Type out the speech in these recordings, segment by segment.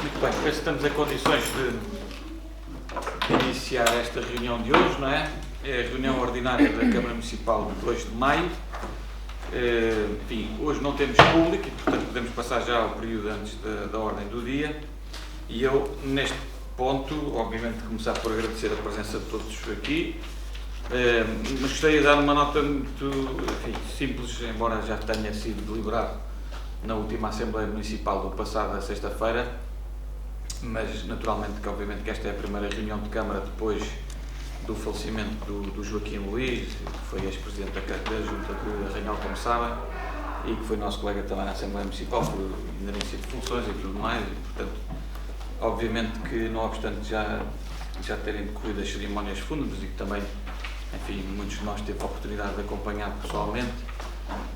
Muito bem, parece que estamos em condições de iniciar esta reunião de hoje, não é? É a reunião ordinária da Câmara Municipal de 2 de maio. Enfim, hoje não temos público e, portanto, podemos passar já ao período antes da ordem do dia. E eu, neste ponto, obviamente, começar por agradecer a presença de todos aqui, mas gostaria de dar uma nota muito, enfim, simples, embora já tenha sido deliberado na última Assembleia Municipal do passada sexta-feira, mas naturalmente que obviamente que esta é a primeira reunião de Câmara depois do falecimento do Joaquim Luís, que foi ex-presidente da Junta de Arranhal, como sabem, e que foi nosso colega também na Assembleia Municipal por inerência de funções e tudo mais, e portanto, obviamente que não obstante já terem decorrido as cerimónias fúnebres e que também, enfim, muitos de nós teve a oportunidade de acompanhar pessoalmente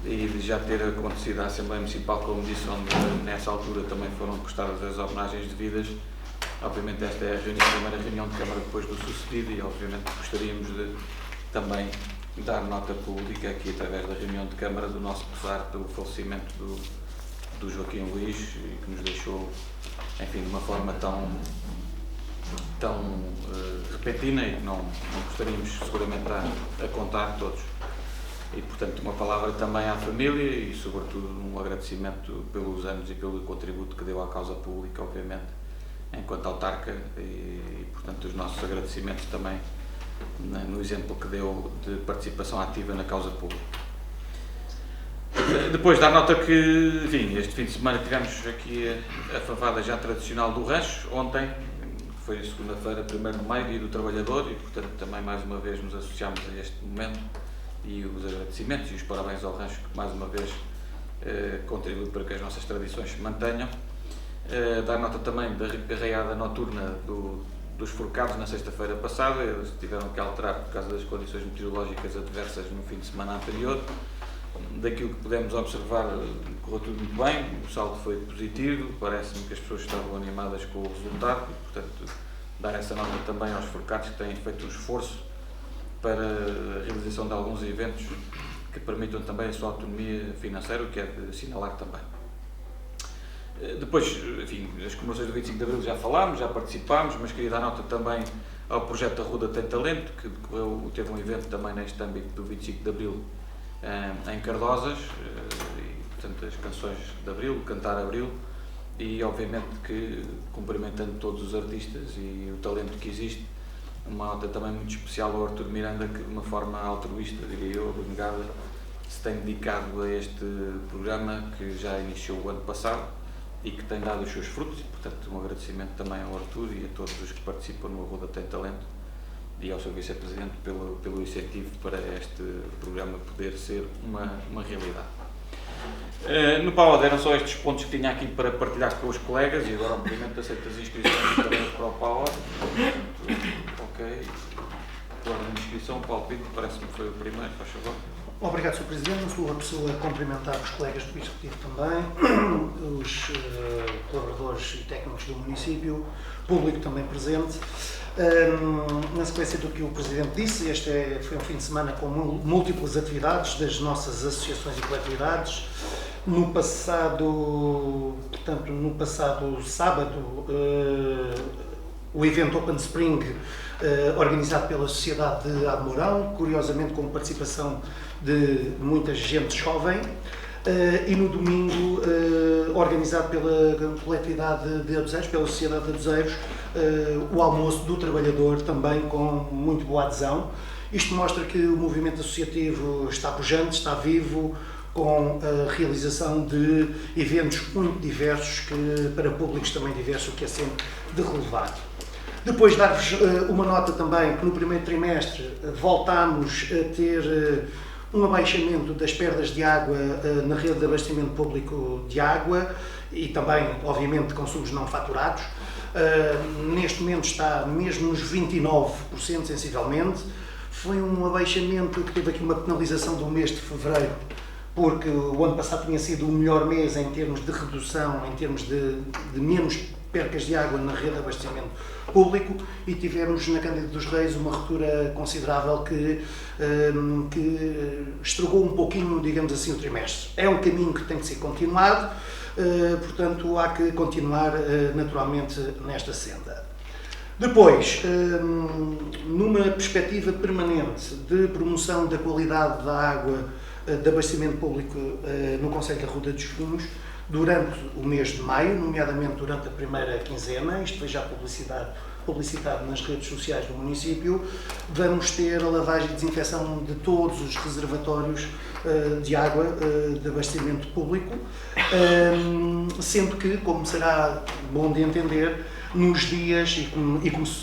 e de já ter acontecido a Assembleia Municipal, como disse, onde nessa altura também foram prestadas as homenagens devidas. Obviamente esta é a primeira reunião de Câmara depois do sucedido e obviamente gostaríamos de também dar nota pública aqui através da reunião de Câmara do nosso pesar pelo falecimento do Joaquim Luís, que nos deixou, enfim, de uma forma tão repentina e que não gostaríamos seguramente a contar todos. E, portanto, uma palavra também à família e, sobretudo, um agradecimento pelos anos e pelo contributo que deu à causa pública, obviamente, enquanto autarca e, portanto, os nossos agradecimentos também no exemplo que deu de participação ativa na causa pública. Depois dar nota que, enfim, este fim de semana tivemos aqui a favada já tradicional do rancho, ontem, foi segunda-feira, 1º de maio, Dia do Trabalhador, e, portanto, também mais uma vez nos associamos a este momento e os agradecimentos e os parabéns ao rancho que mais uma vez contribui para que as nossas tradições se mantenham. Dar nota também da arraiada noturna dos forcados na sexta-feira passada. Eles tiveram que alterar por causa das condições meteorológicas adversas no fim de semana anterior. Daquilo que pudemos observar, correu tudo muito bem, o saldo foi positivo, parece-me que as pessoas estavam animadas com o resultado e, portanto, dar essa nota também aos forcados que têm feito um esforço para a realização de alguns eventos que permitam também a sua autonomia financeira, o que é de assinalar também. Depois, enfim, as comemorações do 25 de Abril já falámos, já participámos, mas queria dar nota também ao projeto Arruda Tem Talento, que teve um evento também neste âmbito do 25 de Abril em Cardosas, e, portanto, as canções de Abril, o Cantar Abril, e obviamente que cumprimentando todos os artistas e o talento que existe, uma nota também muito especial ao Artur Miranda, que de uma forma altruísta, diria eu, abnegada, se tem dedicado a este programa que já iniciou o ano passado e que tem dado os seus frutos, e portanto um agradecimento também ao Artur e a todos os que participam no Arruda Tem Talento e ao seu vice-presidente pelo incentivo para este programa poder ser uma realidade. No PAOD eram só estes pontos que tinha aqui para partilhar com os colegas e agora obviamente aceito as inscrições também para o PAOD. Ok. Agora a inscrição, Paulo Pinto, parece-me que foi o primeiro, faz favor. Obrigado, Sr. Presidente. Não sou a pessoa a cumprimentar os colegas do Executivo também, os colaboradores e técnicos do município, público também presente. Na sequência do que o Presidente disse, este foi um fim de semana com múltiplas atividades das nossas associações e coletividades. No passado sábado, o evento Open Spring, organizado pela Sociedade de Admorão, curiosamente com participação de muita gente jovem, e no domingo, organizado pela coletividade de Adoseiros, pela Sociedade de Adoseiros, o almoço do trabalhador também com muito boa adesão. Isto mostra que o movimento associativo está pujante, está vivo, com a realização de eventos muito diversos, para públicos também diversos, o que é sempre de relevar. Depois dar-vos uma nota também que no primeiro trimestre voltámos a ter um abaixamento das perdas de água na rede de abastecimento público de água e também, obviamente, consumos não faturados. Neste momento está mesmo nos 29%, sensivelmente. Foi um abaixamento que teve aqui uma penalização do mês de fevereiro, porque o ano passado tinha sido o melhor mês em termos de redução, em termos de menos percas de água na rede de abastecimento público, e tivemos na Cândida dos Reis uma ruptura considerável que estragou um pouquinho, digamos assim, o trimestre. É um caminho que tem que ser continuado. portanto há que continuar naturalmente nesta senda. Depois, numa perspectiva permanente de promoção da qualidade da água de abastecimento público no concelho da Ruda dos Vinhos, durante o mês de maio, nomeadamente durante a primeira quinzena, isto foi já publicitado nas redes sociais do município, vamos ter a lavagem e desinfecção de todos os reservatórios de água de abastecimento público, sendo que, como será bom de entender, nos dias,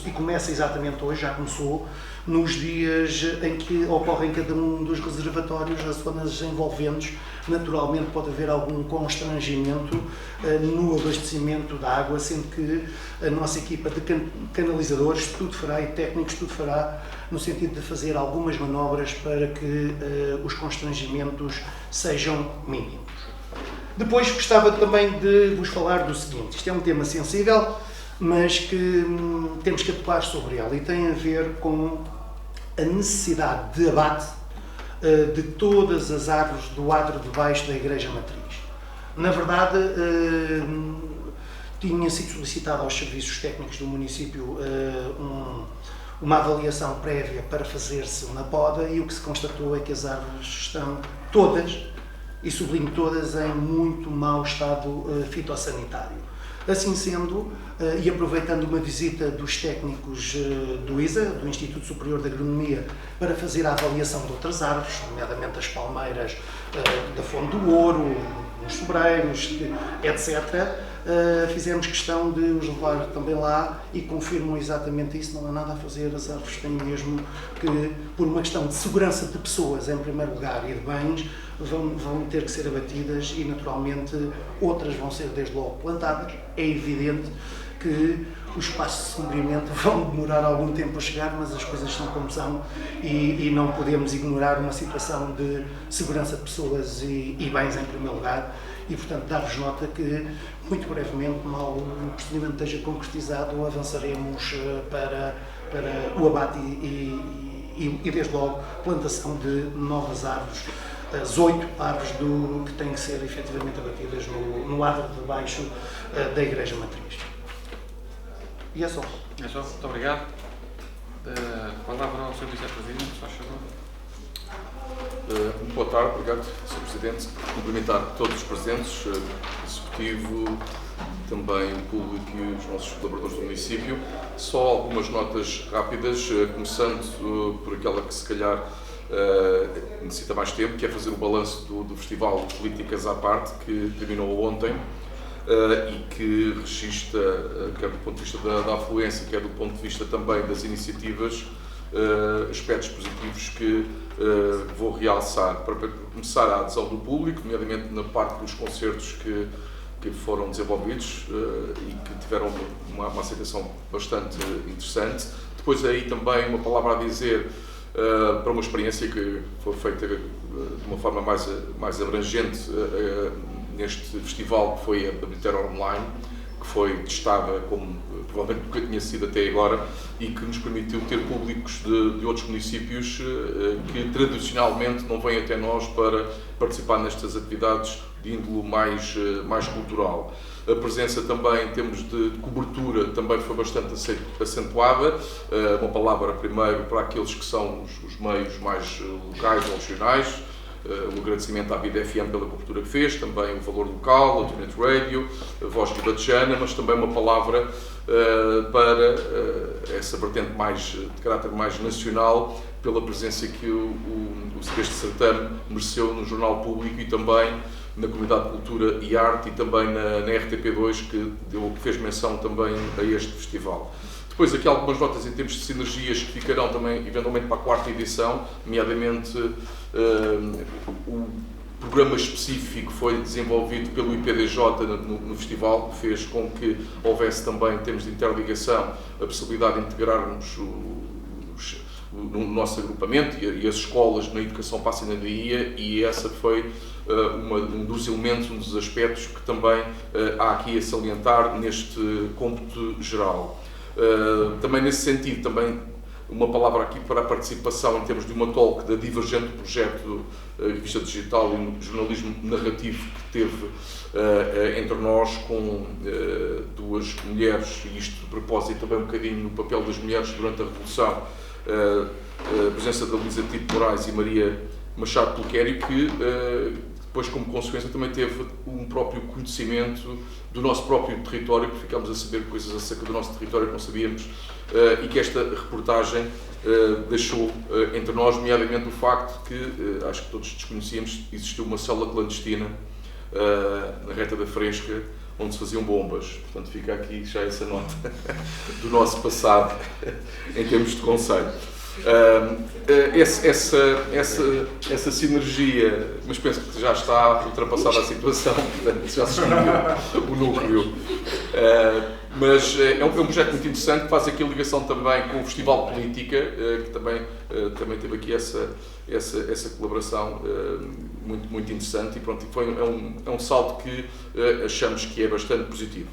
e começa exatamente hoje, já começou, nos dias em que ocorre em cada um dos reservatórios, as zonas envolventes, naturalmente pode haver algum constrangimento no abastecimento da água, sendo que a nossa equipa de canalizadores tudo fará e técnicos tudo fará no sentido de fazer algumas manobras para que os constrangimentos sejam mínimos. Depois gostava também de vos falar do seguinte, isto é um tema sensível, mas que temos que atuar sobre ela e tem a ver com a necessidade de abate de todas as árvores do adro de baixo da Igreja Matriz. Na verdade, tinha sido solicitado aos serviços técnicos do município uma avaliação prévia para fazer-se uma poda e o que se constatou é que as árvores estão todas, e sublinho todas, em muito mau estado fitossanitário. Assim sendo, e aproveitando uma visita dos técnicos do ISA, do Instituto Superior de Agronomia, para fazer a avaliação de outras árvores, nomeadamente as palmeiras da Fonte do Ouro, os sobreiros, etc., fizemos questão de os levar também lá e confirmam exatamente isso, não há nada a fazer, as árvores têm mesmo que, por uma questão de segurança de pessoas em primeiro lugar e de bens, vão ter que ser abatidas e naturalmente outras vão ser desde logo plantadas. É evidente que os passos de sombreamento vão demorar algum tempo a chegar, mas as coisas são como são e não podemos ignorar uma situação de segurança de pessoas e bens em primeiro lugar e, portanto, dar-vos nota que, muito brevemente, mal o procedimento esteja concretizado, avançaremos para o abate e, desde logo, plantação de novas árvores, as 8 árvores que têm que ser efetivamente abatidas no adro de baixo da Igreja Matriz. E é só. É só, muito obrigado. Palavra ao Sr. Vice-Presidente, se faz favor. Boa tarde, obrigado, Sr. Presidente. Cumprimentar todos os presentes, Executivo, também o público e os nossos colaboradores do município. Só algumas notas rápidas, começando por aquela que se calhar necessita mais tempo, que é fazer o balanço do Festival de Políticas à Parte, que terminou ontem. E que registra, quer do ponto de vista da afluência, quer do ponto de vista também das iniciativas, aspectos positivos que vou realçar. Para começar, a adesão do público, nomeadamente na parte dos concertos que foram desenvolvidos e que tiveram uma aceitação bastante interessante. Depois aí também uma palavra a dizer para uma experiência que foi feita de uma forma mais abrangente neste festival, que foi a Bilheteira Online, que foi testada como provavelmente nunca tinha sido até agora e que nos permitiu ter públicos de outros municípios que tradicionalmente não vêm até nós para participar nestas atividades de índole mais cultural. A presença também, em termos de cobertura, também foi bastante acentuada. Uma palavra primeiro para aqueles que são os meios mais locais ou regionais. O agradecimento à Vida FM pela cobertura que fez, também o Valor Local, a Internet Radio, a Voz Ribatejana, mas também uma palavra para essa vertente de caráter mais nacional, pela presença que este certame mereceu no Jornal Público e também na Comunidade de Cultura e Arte e também na RTP2, que fez menção também a este festival. Depois, aqui algumas notas em termos de sinergias que ficarão também, eventualmente, para a 4ª edição, nomeadamente o programa específico foi desenvolvido pelo IPDJ no festival, que fez com que houvesse também, em termos de interligação, a possibilidade de integrarmos no nosso agrupamento e as escolas na educação para a cidadania, e essa foi um dos elementos, um dos aspectos que também há aqui a salientar neste cômputo geral. Também nesse sentido, também uma palavra aqui para a participação em termos de uma talk da Divergente, projeto revista digital e jornalismo narrativo que teve entre nós com duas mulheres, e isto de propósito também um bocadinho no papel das mulheres durante a Revolução, a presença da Luísa Tito Moraes e Maria Machado Pulquério, que depois, como consequência, também teve um próprio conhecimento do nosso próprio território, que ficámos a saber coisas acerca do nosso território que não sabíamos, e que esta reportagem deixou entre nós, nomeadamente o facto de que, acho que todos desconhecíamos, existiu uma célula clandestina na Reta da Fresca, onde se faziam bombas. Portanto, fica aqui já essa nota do nosso passado, em termos de conselho. Essa sinergia, mas penso que já está ultrapassada a situação, portanto já se escolheu o núcleo. Mas é um projeto muito interessante que faz aqui a ligação também com o Festival Política, que também teve aqui essa colaboração muito interessante, e pronto, é um salto que achamos que é bastante positivo.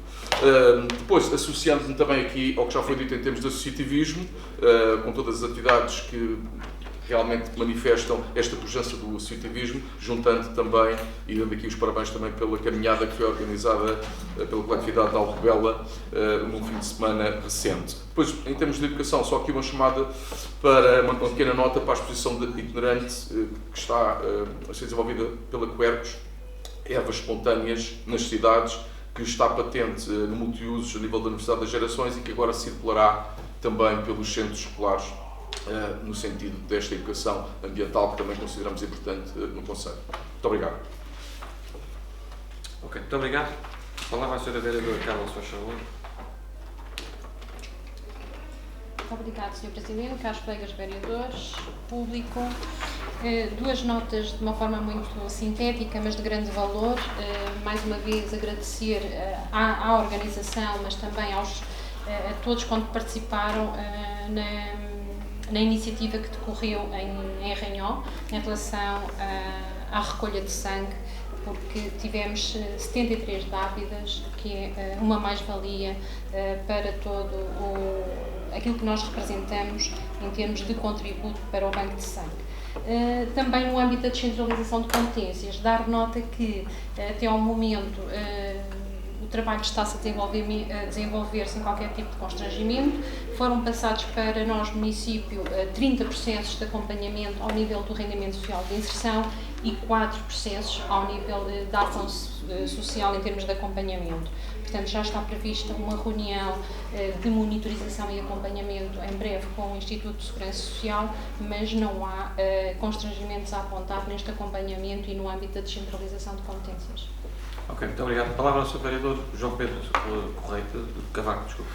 Depois, associamos-nos também aqui ao que já foi dito em termos de associativismo, com todas as atividades que realmente manifestam esta pujança do associativismo, juntando também, e dando aqui os parabéns também pela caminhada que foi organizada pela coletividade de Alcobendas num fim de semana recente. Depois, em termos de educação, só aqui uma chamada para uma pequena nota para a exposição de itinerante que está a ser desenvolvida pela Quercus, ervas espontâneas nas cidades, que está patente no multiusos a nível da Universidade das Gerações e que agora circulará também pelos centros escolares, no sentido desta educação ambiental que também consideramos importante no Conselho. Muito obrigado. Ok, muito obrigado. Falava a Sra. Vereadora Carla, se faz favor. Muito obrigado, Sr. Presidente, caros colegas vereadores, público. Duas notas de uma forma muito sintética, mas de grande valor. Mais uma vez agradecer à organização, mas também a todos quanto participaram na iniciativa que decorreu em Arranhó, em relação à recolha de sangue, porque tivemos 73 dávidas, que é uma mais-valia para todo aquilo que nós representamos em termos de contributo para o banco de sangue. Também no âmbito da descentralização de competências, dar nota que até ao momento o trabalho está-se a desenvolver sem qualquer tipo de constrangimento. Foram passados para nós, município, 30 processos de acompanhamento ao nível do rendimento social de inserção e 4 processos ao nível da ação social em termos de acompanhamento. Portanto, já está prevista uma reunião de monitorização e acompanhamento em breve com o Instituto de Segurança Social, mas não há constrangimentos a apontar neste acompanhamento e no âmbito da descentralização de competências. Ok, muito obrigado. A palavra ao Sr. Vereador João Pedro Correia, Cavaco, desculpe.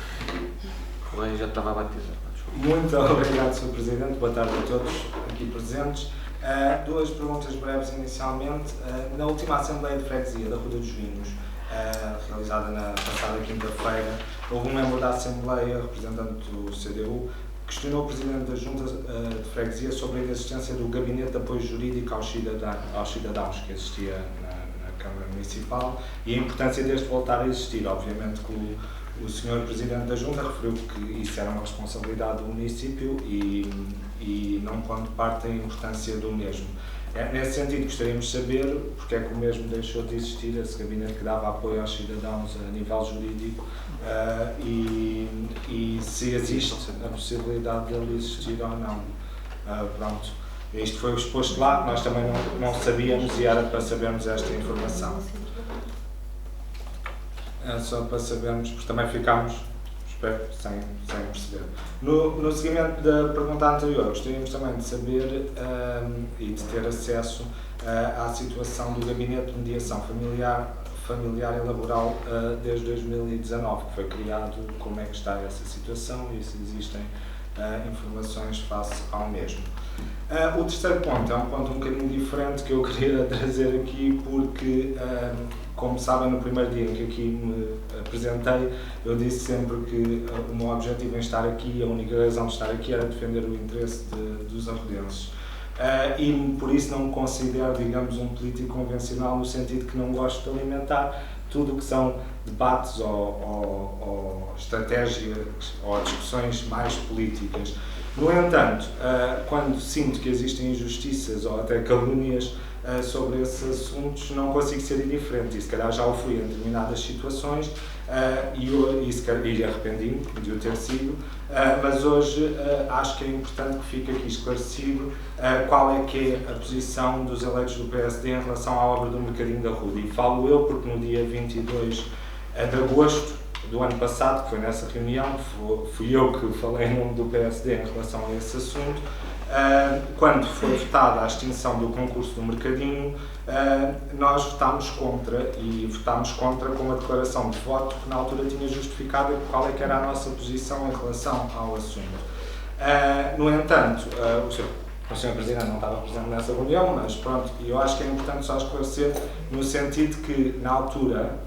Correia já estava a batizar. Muito obrigado, Sr. Presidente. Boa tarde a todos aqui presentes. Duas perguntas breves inicialmente. Na última Assembleia de Freguesia da Ruda dos Vinhos, realizada na passada quinta-feira, houve um membro da Assembleia, representante do CDU, que questionou o Presidente da Junta de Freguesia sobre a inexistência do Gabinete de Apoio Jurídico aos Cidadãos que existia na Câmara Municipal e a importância deste voltar a existir. Obviamente que o Sr. Presidente da Junta referiu que isso era uma responsabilidade do município e não pondo parte a importância do mesmo. Nesse sentido, gostaríamos de saber porque é que o mesmo deixou de existir, esse gabinete que dava apoio aos cidadãos a nível jurídico, e se existe a possibilidade dele existir ou não. Pronto. Isto foi exposto lá, nós também não sabíamos e era para sabermos esta informação. É só para sabermos, porque também ficámos, espero, sem perceber. No seguimento da pergunta anterior, gostaríamos também de saber e de ter acesso à situação do Gabinete de Mediação Familiar e Laboral desde 2019, que foi criado, como é que está essa situação e se existem informações face ao mesmo. O terceiro ponto é um ponto um bocadinho diferente que eu queria trazer aqui porque, como sabem, no primeiro dia em que aqui me apresentei, eu disse sempre que o meu objetivo em estar aqui, a única razão de estar aqui era defender o interesse dos arrodenses. E por isso não me considero, digamos, um político convencional no sentido que não gosto de alimentar tudo o que são debates ou estratégias ou discussões mais políticas. No entanto, quando sinto que existem injustiças ou até calúnias sobre esses assuntos, não consigo ser indiferente, e se calhar já o fui em determinadas situações e arrependi-me de o ter sido, mas hoje acho que é importante que fique aqui esclarecido qual é que é a posição dos eleitos do PSD em relação à obra do Mercadinho da Ruda. E falo eu porque no dia 22 de agosto do ano passado, que foi nessa reunião, fui eu que falei em nome do PSD em relação a esse assunto, quando foi votada a extinção do concurso do Mercadinho, nós votámos contra, e votámos contra com uma declaração de voto que na altura tinha justificado qual é que era a nossa posição em relação ao assunto. No entanto, o Sr. Presidente não estava presente nessa reunião, mas pronto, eu acho que é importante só esclarecer no sentido que, na altura,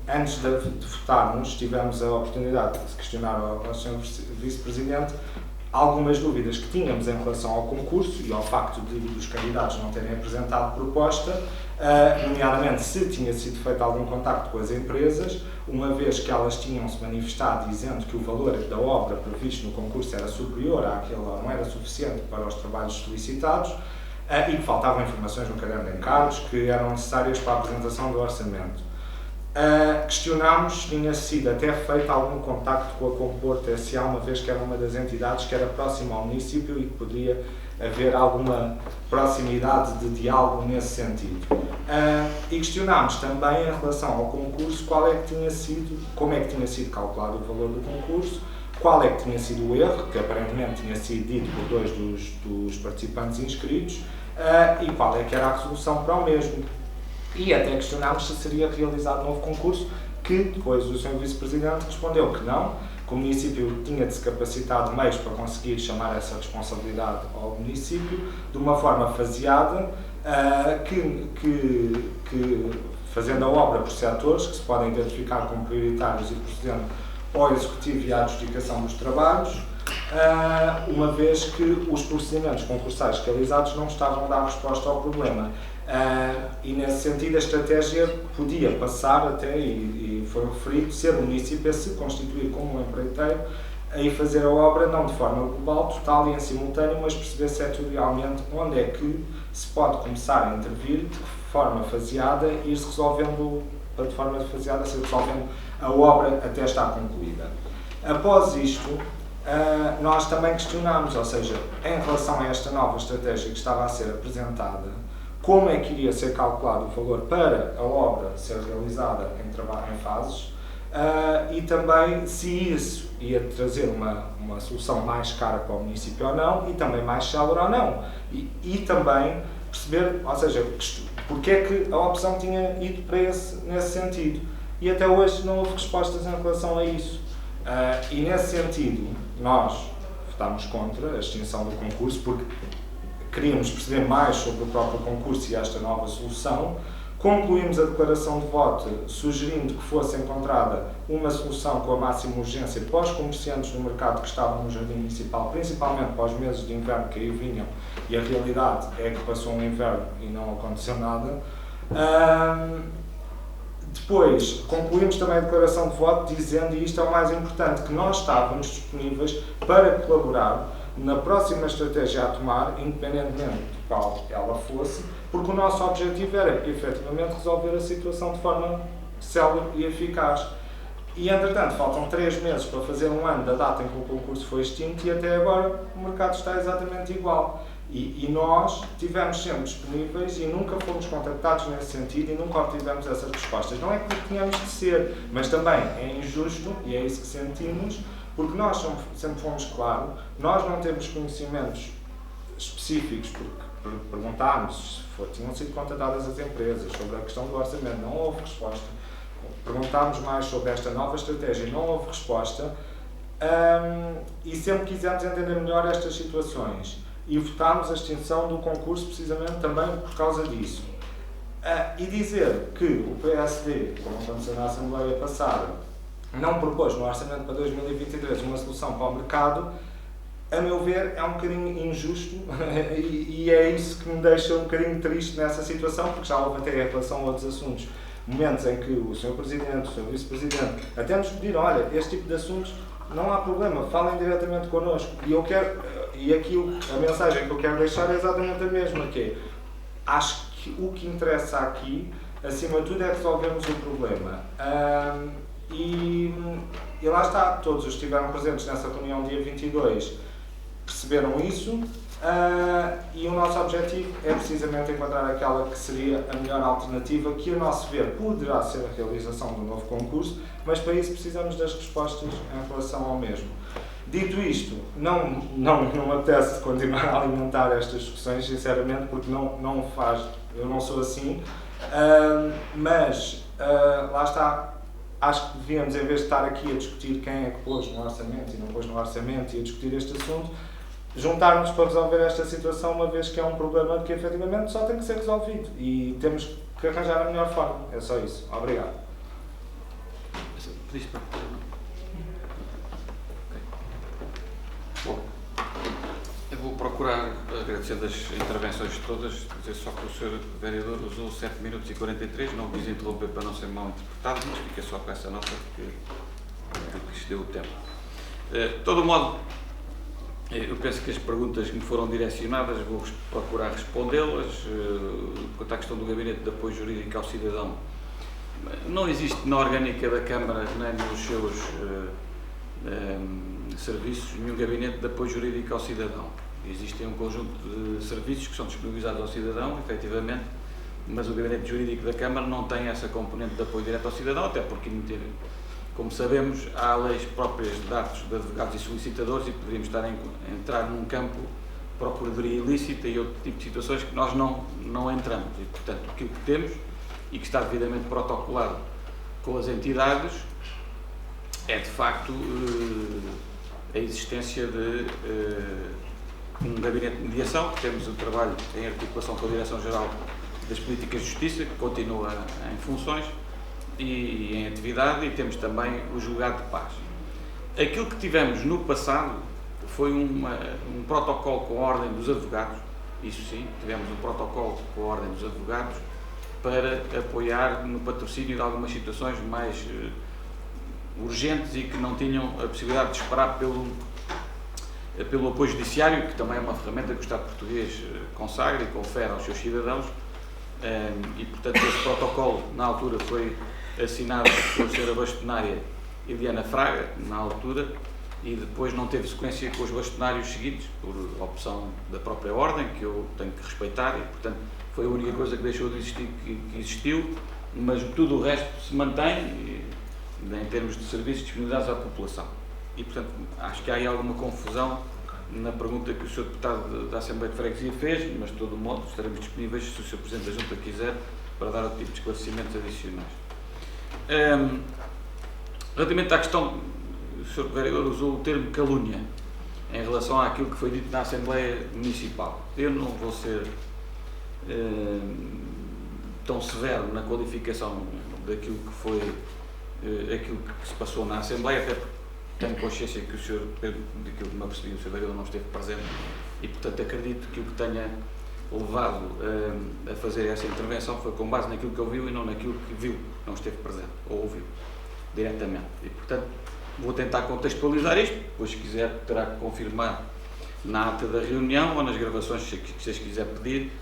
antes de votarmos, tivemos a oportunidade de questionar ao Sr. Vice-Presidente algumas dúvidas que tínhamos em relação ao concurso e ao facto dos candidatos não terem apresentado proposta, nomeadamente se tinha sido feito algum contacto com as empresas, uma vez que elas tinham-se manifestado dizendo que o valor da obra previsto no concurso era superior àquele, ou não era suficiente para os trabalhos solicitados, e que faltavam informações no caderno de encargos que eram necessárias para a apresentação do orçamento. Questionámos se tinha sido até feito algum contacto com a Comporto S.A., uma vez que era uma das entidades que era próxima ao município e que poderia haver alguma proximidade de diálogo nesse sentido. E questionámos também em relação ao concurso qual é que tinha sido, como é que tinha sido calculado o valor do concurso, qual é que tinha sido o erro, que aparentemente tinha sido dito por 2 dos participantes inscritos, e qual é que era a resolução para o mesmo. E até questionámos se seria realizado novo concurso, que depois o Sr. Vice-Presidente respondeu que não, que o município tinha de se capacitar de meios para conseguir chamar essa responsabilidade ao município, de uma forma faseada, que fazendo a obra por setores, que se podem identificar como prioritários e procedendo ao executivo e à adjudicação dos trabalhos, uma vez que os procedimentos concursais realizados não estavam a dar resposta ao problema. E nesse sentido a estratégia podia passar até, e foi referido, ser o município a se constituir como um empreiteiro e fazer a obra não de forma global, total e em simultâneo, mas perceber setorialmente onde é que se pode começar a intervir de forma faseada e ir-se resolvendo, de forma faseada, se resolvendo a obra até estar concluída. Após isto, nós também questionámos, ou seja, em relação a esta nova estratégia que estava a ser apresentada, como é que iria ser calculado o valor para a obra ser realizada em fases, e também se isso ia trazer uma solução mais cara para o município ou não, e também mais célere ou não. E também perceber, ou seja, porque é que a opção tinha ido para nesse sentido. E até hoje não houve respostas em relação a isso. E nesse sentido, nós votámos contra a extinção do concurso, porque queríamos perceber mais sobre o próprio concurso e esta nova solução. Concluímos a declaração de voto sugerindo que fosse encontrada uma solução com a máxima urgência para os comerciantes do mercado que estavam no Jardim Municipal, principalmente para os meses de inverno que aí vinham, e a realidade é que passou um inverno e não aconteceu nada. Depois, concluímos também a declaração de voto dizendo, e isto é o mais importante, que nós estávamos disponíveis para colaborar na próxima estratégia a tomar, independentemente de qual ela fosse, porque o nosso objetivo era, efetivamente, resolver a situação de forma célere e eficaz. E, entretanto, faltam 3 meses para fazer um ano da data em que o concurso foi extinto e até agora o mercado está exatamente igual. E nós estivemos sempre disponíveis e nunca fomos contactados nesse sentido e nunca obtivemos essas respostas. Não é que tínhamos de ser, mas também é injusto, e é isso que sentimos, porque nós sempre fomos claros, nós não temos conhecimentos específicos, porque perguntámos se tinham sido contatadas as empresas sobre a questão do orçamento, não houve resposta. Perguntámos mais sobre esta nova estratégia e não houve resposta, e sempre quisemos entender melhor estas situações. E votámos a extinção do concurso precisamente também por causa disso. E dizer que o PSD, como aconteceu na Assembleia passada, não propôs no Orçamento para 2023 uma solução para o mercado, a meu ver, é um bocadinho injusto e é isso que me deixa um bocadinho triste nessa situação, porque já houve até em relação a outros assuntos, momentos em que o Sr. Presidente, o Sr. Vice-Presidente até nos pediram, olha, este tipo de assuntos não há problema, falem diretamente connosco. E aqui a mensagem que eu quero deixar é exatamente a mesma, que é, acho que o que interessa aqui, acima de tudo, é resolvermos o problema. E lá está, todos estiveram presentes nessa reunião dia 22, perceberam isso, e o nosso objetivo é precisamente encontrar aquela que seria a melhor alternativa, que a nosso ver poderá ser a realização do novo concurso, mas para isso precisamos das respostas em relação ao mesmo. Dito isto, não me apetece continuar a alimentar estas discussões, sinceramente, porque não faz, eu não sou assim, mas lá está. Acho que devíamos, em vez de estar aqui a discutir quem é que pôs no orçamento e não pôs no orçamento e a discutir este assunto, juntarmos para resolver esta situação, uma vez que é um problema que efetivamente só tem que ser resolvido e temos que arranjar a melhor forma. É só isso. Obrigado. Bom, eu vou procurar, agradecendo as intervenções todas, dizer só que o Sr. Vereador usou 7 minutos e 43, não quis interromper para não ser mal interpretado, mas fica só com essa nota porque isto deu o tempo. De todo modo, eu penso que as perguntas que me foram direcionadas vou procurar respondê-las. Quanto à questão do Gabinete de Apoio Jurídico ao Cidadão, não existe na orgânica da Câmara nem nos seus serviços nenhum Gabinete de Apoio Jurídico ao Cidadão. Existem um conjunto de serviços que são disponibilizados ao cidadão, efetivamente, mas o Gabinete Jurídico da Câmara não tem essa componente de apoio direto ao cidadão, até porque, como sabemos, há leis próprias de atos de advogados e solicitadores e poderíamos estar a entrar num campo de procuradoria ilícita e outro tipo de situações que nós não entramos. E, portanto, aquilo que temos e que está devidamente protocolado com as entidades é, de facto, a existência de um gabinete de mediação, que temos o trabalho em articulação com a Direção-Geral das Políticas de Justiça, que continua em funções e em atividade, e temos também o julgado de paz. Aquilo que tivemos no passado foi um protocolo com a Ordem dos Advogados, isso sim, tivemos um protocolo com a Ordem dos Advogados para apoiar no patrocínio de algumas situações mais urgentes e que não tinham a possibilidade de esperar pelo apoio judiciário, que também é uma ferramenta que o Estado português consagra e confere aos seus cidadãos, e portanto esse protocolo na altura foi assinado pela Sra. Bastonária Eliana Fraga, na altura, e depois não teve sequência com os bastonários seguintes, por opção da própria Ordem, que eu tenho que respeitar, e portanto foi a única coisa que deixou de existir, que existiu, mas tudo o resto se mantém, em termos de serviços disponibilizados à população. E, portanto, acho que há aí alguma confusão na pergunta que o Sr. Deputado da Assembleia de Freguesia fez, mas de todo modo estaremos disponíveis, se o Sr. Presidente da Junta quiser, para dar outro tipo de esclarecimentos adicionais. Relativamente à questão, o Sr. Vereador usou o termo calúnia em relação àquilo que foi dito na Assembleia Municipal. Eu não vou ser tão severo na qualificação daquilo que foi aquilo que se passou na Assembleia, até porque tenho consciência que o Sr. Pedro, daquilo que me apercebi, o Sr. Vereador não esteve presente e, portanto, acredito que o que tenha levado a fazer essa intervenção foi com base naquilo que ouviu e não naquilo que viu, não esteve presente, ou ouviu diretamente. E, portanto, vou tentar contextualizar isto, depois, se quiser, terá que confirmar na ata da reunião ou nas gravações, se vocês quiserem pedir.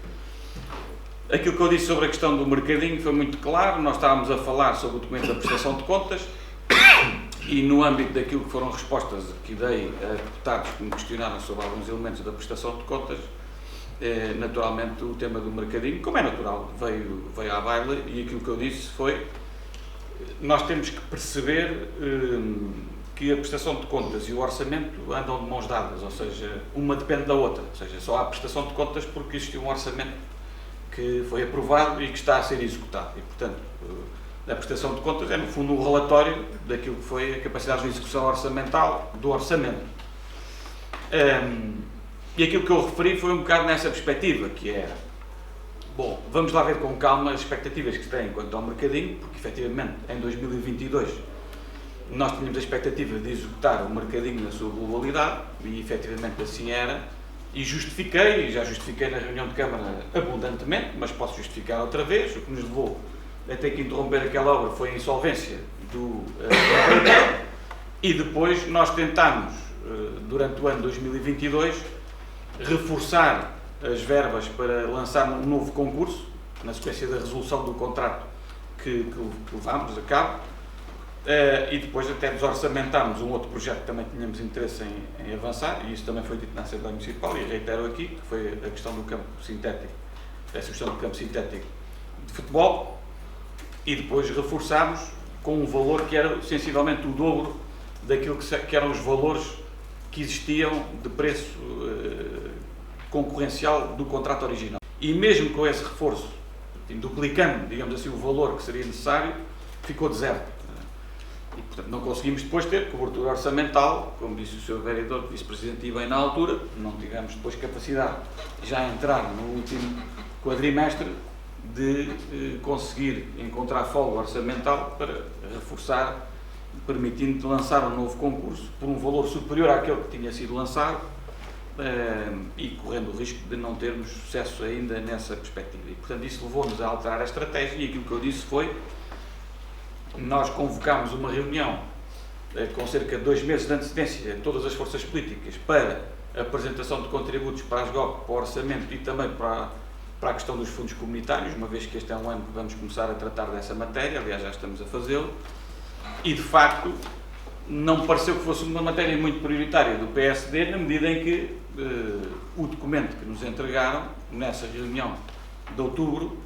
Aquilo que eu disse sobre a questão do mercadinho foi muito claro. Nós estávamos a falar sobre o documento da prestação de contas e, no âmbito daquilo que foram respostas que dei a deputados que me questionaram sobre alguns elementos da prestação de contas, naturalmente o tema do mercadinho, como é natural, veio à baila, e aquilo que eu disse foi: nós temos que perceber que a prestação de contas e o orçamento andam de mãos dadas, ou seja, uma depende da outra, ou seja, só há prestação de contas porque existe um orçamento que foi aprovado e que está a ser executado, e, portanto, a prestação de contas é, no fundo, um relatório daquilo que foi a capacidade de execução orçamental do orçamento. E aquilo que eu referi foi um bocado nessa perspectiva, que é, bom, vamos lá ver com calma as expectativas que se têm quanto ao mercadinho, porque, efetivamente, em 2022, nós tínhamos a expectativa de executar o mercadinho na sua globalidade, e, efetivamente, assim era. E já justifiquei na reunião de Câmara abundantemente, mas posso justificar outra vez. O que nos levou a ter que interromper aquela obra foi a insolvência do operador E depois nós tentámos, durante o ano 2022, reforçar as verbas para lançar um novo concurso, na sequência da resolução do contrato que levámos a cabo, e depois até desorçamentámos um outro projeto que também tínhamos interesse em avançar, e isso também foi dito na Assembleia Municipal, e reitero aqui, que foi a questão do campo sintético, essa questão do campo sintético de futebol, e depois reforçámos com um valor que era sensivelmente o dobro daquilo que eram os valores que existiam de preço concorrencial do contrato original. E mesmo com esse reforço, duplicando, digamos assim, o valor que seria necessário, ficou de zero. E, portanto, não conseguimos depois ter cobertura orçamental, como disse o Sr. Vereador, Vice-Presidente, e bem na altura, não tivemos depois capacidade de já entrar no último quadrimestre de conseguir encontrar folga orçamental para reforçar, permitindo lançar um novo concurso por um valor superior àquele que tinha sido lançado, e correndo o risco de não termos sucesso ainda nessa perspectiva. E, portanto, isso levou-nos a alterar a estratégia, e aquilo que eu disse foi: nós convocámos uma reunião com cerca de 2 meses de antecedência a todas as forças políticas para a apresentação de contributos para as GOP, para o orçamento e também para a questão dos fundos comunitários, uma vez que este é um ano que vamos começar a tratar dessa matéria, aliás já estamos a fazê-lo, e de facto não pareceu que fosse uma matéria muito prioritária do PSD, na medida em que o documento que nos entregaram nessa reunião de outubro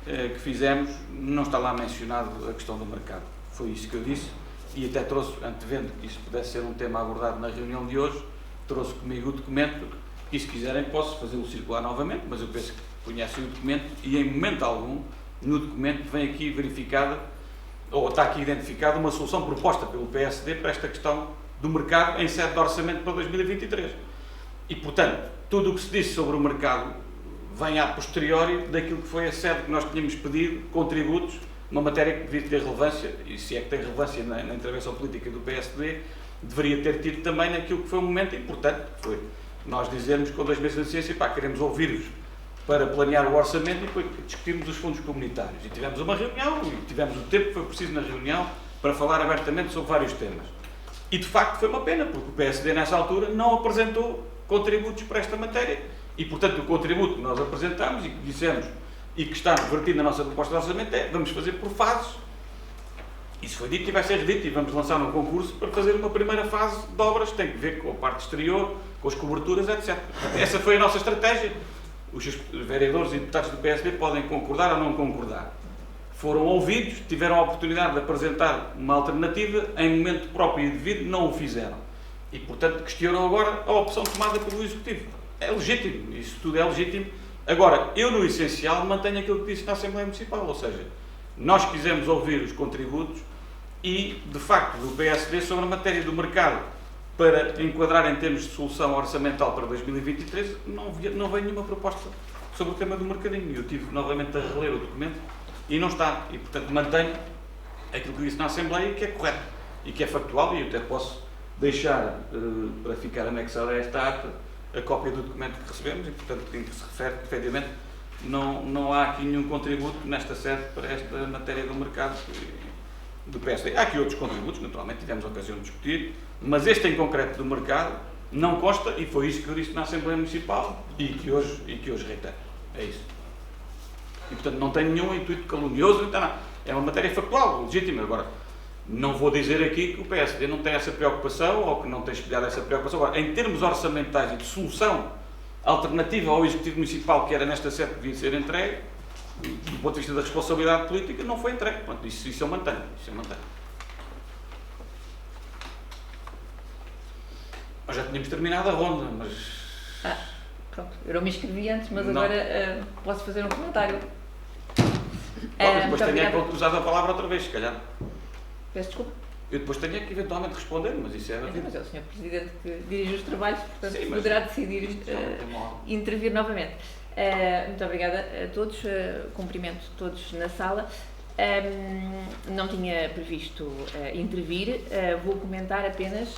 que fizemos, não está lá mencionado a questão do mercado. Foi isso que eu disse, e até trouxe, antevendo que isso pudesse ser um tema abordado na reunião de hoje, trouxe comigo o documento, e se quiserem posso fazê-lo circular novamente, mas eu penso que conhecem o documento, e em momento algum, no documento vem aqui verificada, ou está aqui identificada, uma solução proposta pelo PSD para esta questão do mercado em sede de orçamento para 2023. E, portanto, tudo o que se disse sobre o mercado vem a posteriori daquilo que foi a sede que nós tínhamos pedido, contributos, uma matéria que devia ter relevância, e se é que tem relevância na intervenção política do PSD, deveria ter tido também naquilo que foi um momento importante, que foi nós dizermos com 2 meses de ciência, queremos ouvir-vos para planear o orçamento e depois discutirmos os fundos comunitários. E tivemos uma reunião, e tivemos o tempo que foi preciso na reunião para falar abertamente sobre vários temas. E de facto foi uma pena, porque o PSD nessa altura não apresentou contributos para esta matéria. E portanto o contributo que nós apresentamos e que dissemos e que está vertido na nossa proposta de orçamento é: vamos fazer por fases. Isso foi dito e vai ser redito, e vamos lançar um concurso para fazer uma primeira fase de obras que tem que ver com a parte exterior, com as coberturas, etc. Essa foi a nossa estratégia. Os vereadores e deputados do PSD podem concordar ou não concordar. Foram ouvidos, tiveram a oportunidade de apresentar uma alternativa, em momento próprio e devido, não o fizeram. E, portanto, questionam agora a opção tomada pelo Executivo. É legítimo, isso tudo é legítimo. Agora, eu, no essencial, mantenho aquilo que disse na Assembleia Municipal, ou seja, nós quisemos ouvir os contributos e, de facto, do PSD sobre a matéria do mercado, para enquadrar em termos de solução orçamental para 2023, não veio nenhuma proposta sobre o tema do mercadinho. Eu tive novamente a reler o documento e não está. E, portanto, mantenho aquilo que disse na Assembleia, que é correto e que é factual, e eu até posso deixar, para ficar anexada a esta ata, a cópia do documento que recebemos e, portanto, em que se refere que, efetivamente, não há aqui nenhum contributo nesta sede para esta matéria do mercado do PSD. Há aqui outros contributos, naturalmente, tivemos a ocasião de discutir, mas este em concreto do mercado não consta, e foi isso que eu disse na Assembleia Municipal e que hoje reitero. É isso. E, portanto, não tem nenhum intuito calunioso, não tem nada. É uma matéria factual, legítima. Agora, não vou dizer aqui que o PSD não tem essa preocupação ou que não tem espelhado essa preocupação. Agora, em termos orçamentais e de solução alternativa ao Executivo Municipal, que era nesta sede que devia ser entregue, do ponto de vista da responsabilidade política, não foi entregue. Portanto, isso eu mantenho. Nós já tínhamos terminado a ronda, mas... Pronto, eu não me inscrevi antes, mas não. Agora posso fazer um comentário. Depois tenho que usar a palavra outra vez, se calhar. Peço desculpa. Eu depois tenho que eventualmente responder, mas isso é... Mas é o Sr. Presidente que dirige os trabalhos, portanto Sim, mas poderá decidir intervir novamente. Muito obrigada a todos, cumprimento todos na sala. Não tinha previsto intervir, vou comentar apenas...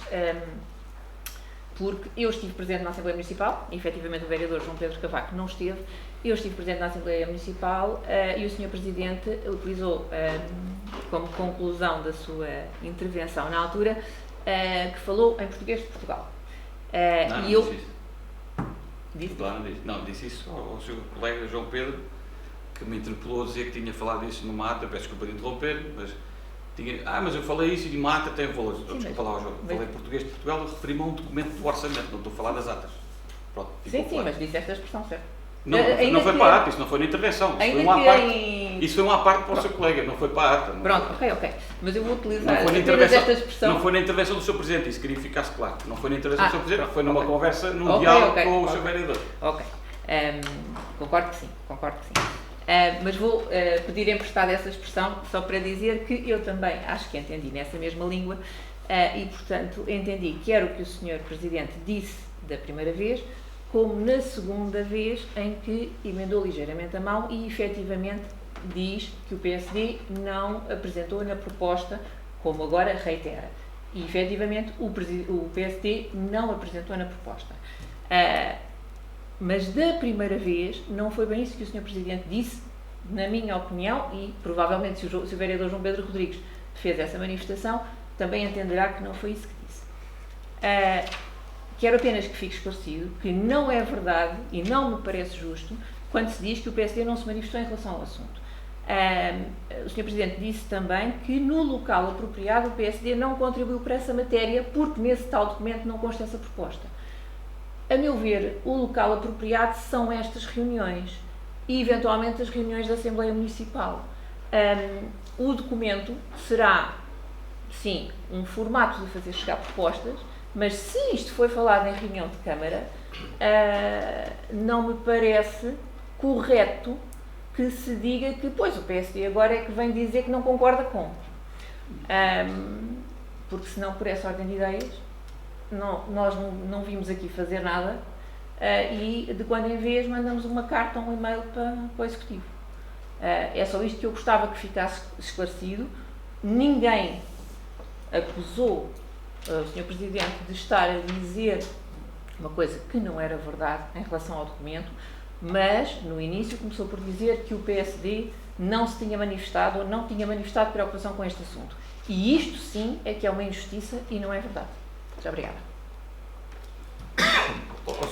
porque eu estive presente na Assembleia Municipal, e efetivamente o vereador João Pedro Cavaco não esteve, eu estive presente na Assembleia Municipal e o Sr. Presidente utilizou como conclusão da sua intervenção na altura que falou em português de Portugal. Não, E não eu disse isso. disse, Claro, não disse. Não, disse isso ao seu colega João Pedro, que me interpelou a dizer que tinha falado isso numa ata. Peço desculpa de interromper, mas mas eu falei isso e numa ata tem valores. Desculpa lá, João. Falei português de Portugal, eu referi-me a um documento do orçamento, não estou a falar das atas. Pronto, sim, mas disse esta expressão, certo? Não, Ainda não foi que- para a ata, isso não foi na intervenção. Isso foi uma parte. Isso foi uma parte para o seu colega, não foi para a ata. Pronto, ok. Mas eu vou utilizar Não foi, na apenas intervenção, esta expressão. não foi na intervenção do Sr. Presidente, isso queria que ficasse claro. Não foi na intervenção do Sr. Presidente, pronto, foi numa ok. conversa, num Ok, diálogo ok, com o ok. Sr. Vereador. Ok. Concordo que sim. Mas vou pedir emprestado essa expressão só para dizer que eu também acho que entendi nessa mesma língua e, portanto, entendi quer o que o Sr. Presidente disse da primeira vez, como na segunda vez em que emendou ligeiramente a mão e, efetivamente, diz que o PSD não apresentou na proposta, como agora reitera. E, efetivamente, o PSD não apresentou na proposta. Mas da primeira vez não foi bem isso que o Sr. Presidente disse, na minha opinião, e provavelmente se o vereador João Pedro Rodrigues fez essa manifestação, também entenderá que não foi isso que disse. Quero apenas que fique esclarecido que não é verdade e não me parece justo quando se diz que o PSD não se manifestou em relação ao assunto. O Sr. Presidente disse também que no local apropriado o PSD não contribuiu para essa matéria porque nesse tal documento não consta essa proposta. A meu ver, o local apropriado são estas reuniões e, eventualmente, as reuniões da Assembleia Municipal. O documento será, sim, um formato de fazer chegar propostas, mas se isto foi falado em reunião de Câmara, não me parece correto que se diga que, pois, o PSD agora é que vem dizer que não concorda com. Porque senão, por essa ordem de ideias, nós não vimos aqui fazer nada e de quando em vez mandamos uma carta ou um e-mail para o Executivo. É só isto que eu gostava que ficasse esclarecido. Ninguém acusou o Sr. Presidente de estar a dizer uma coisa que não era verdade em relação ao documento, mas no início começou por dizer que o PSD não se tinha manifestado ou não tinha manifestado preocupação com este assunto. E isto sim é que é uma injustiça e não é verdade. Muito obrigada.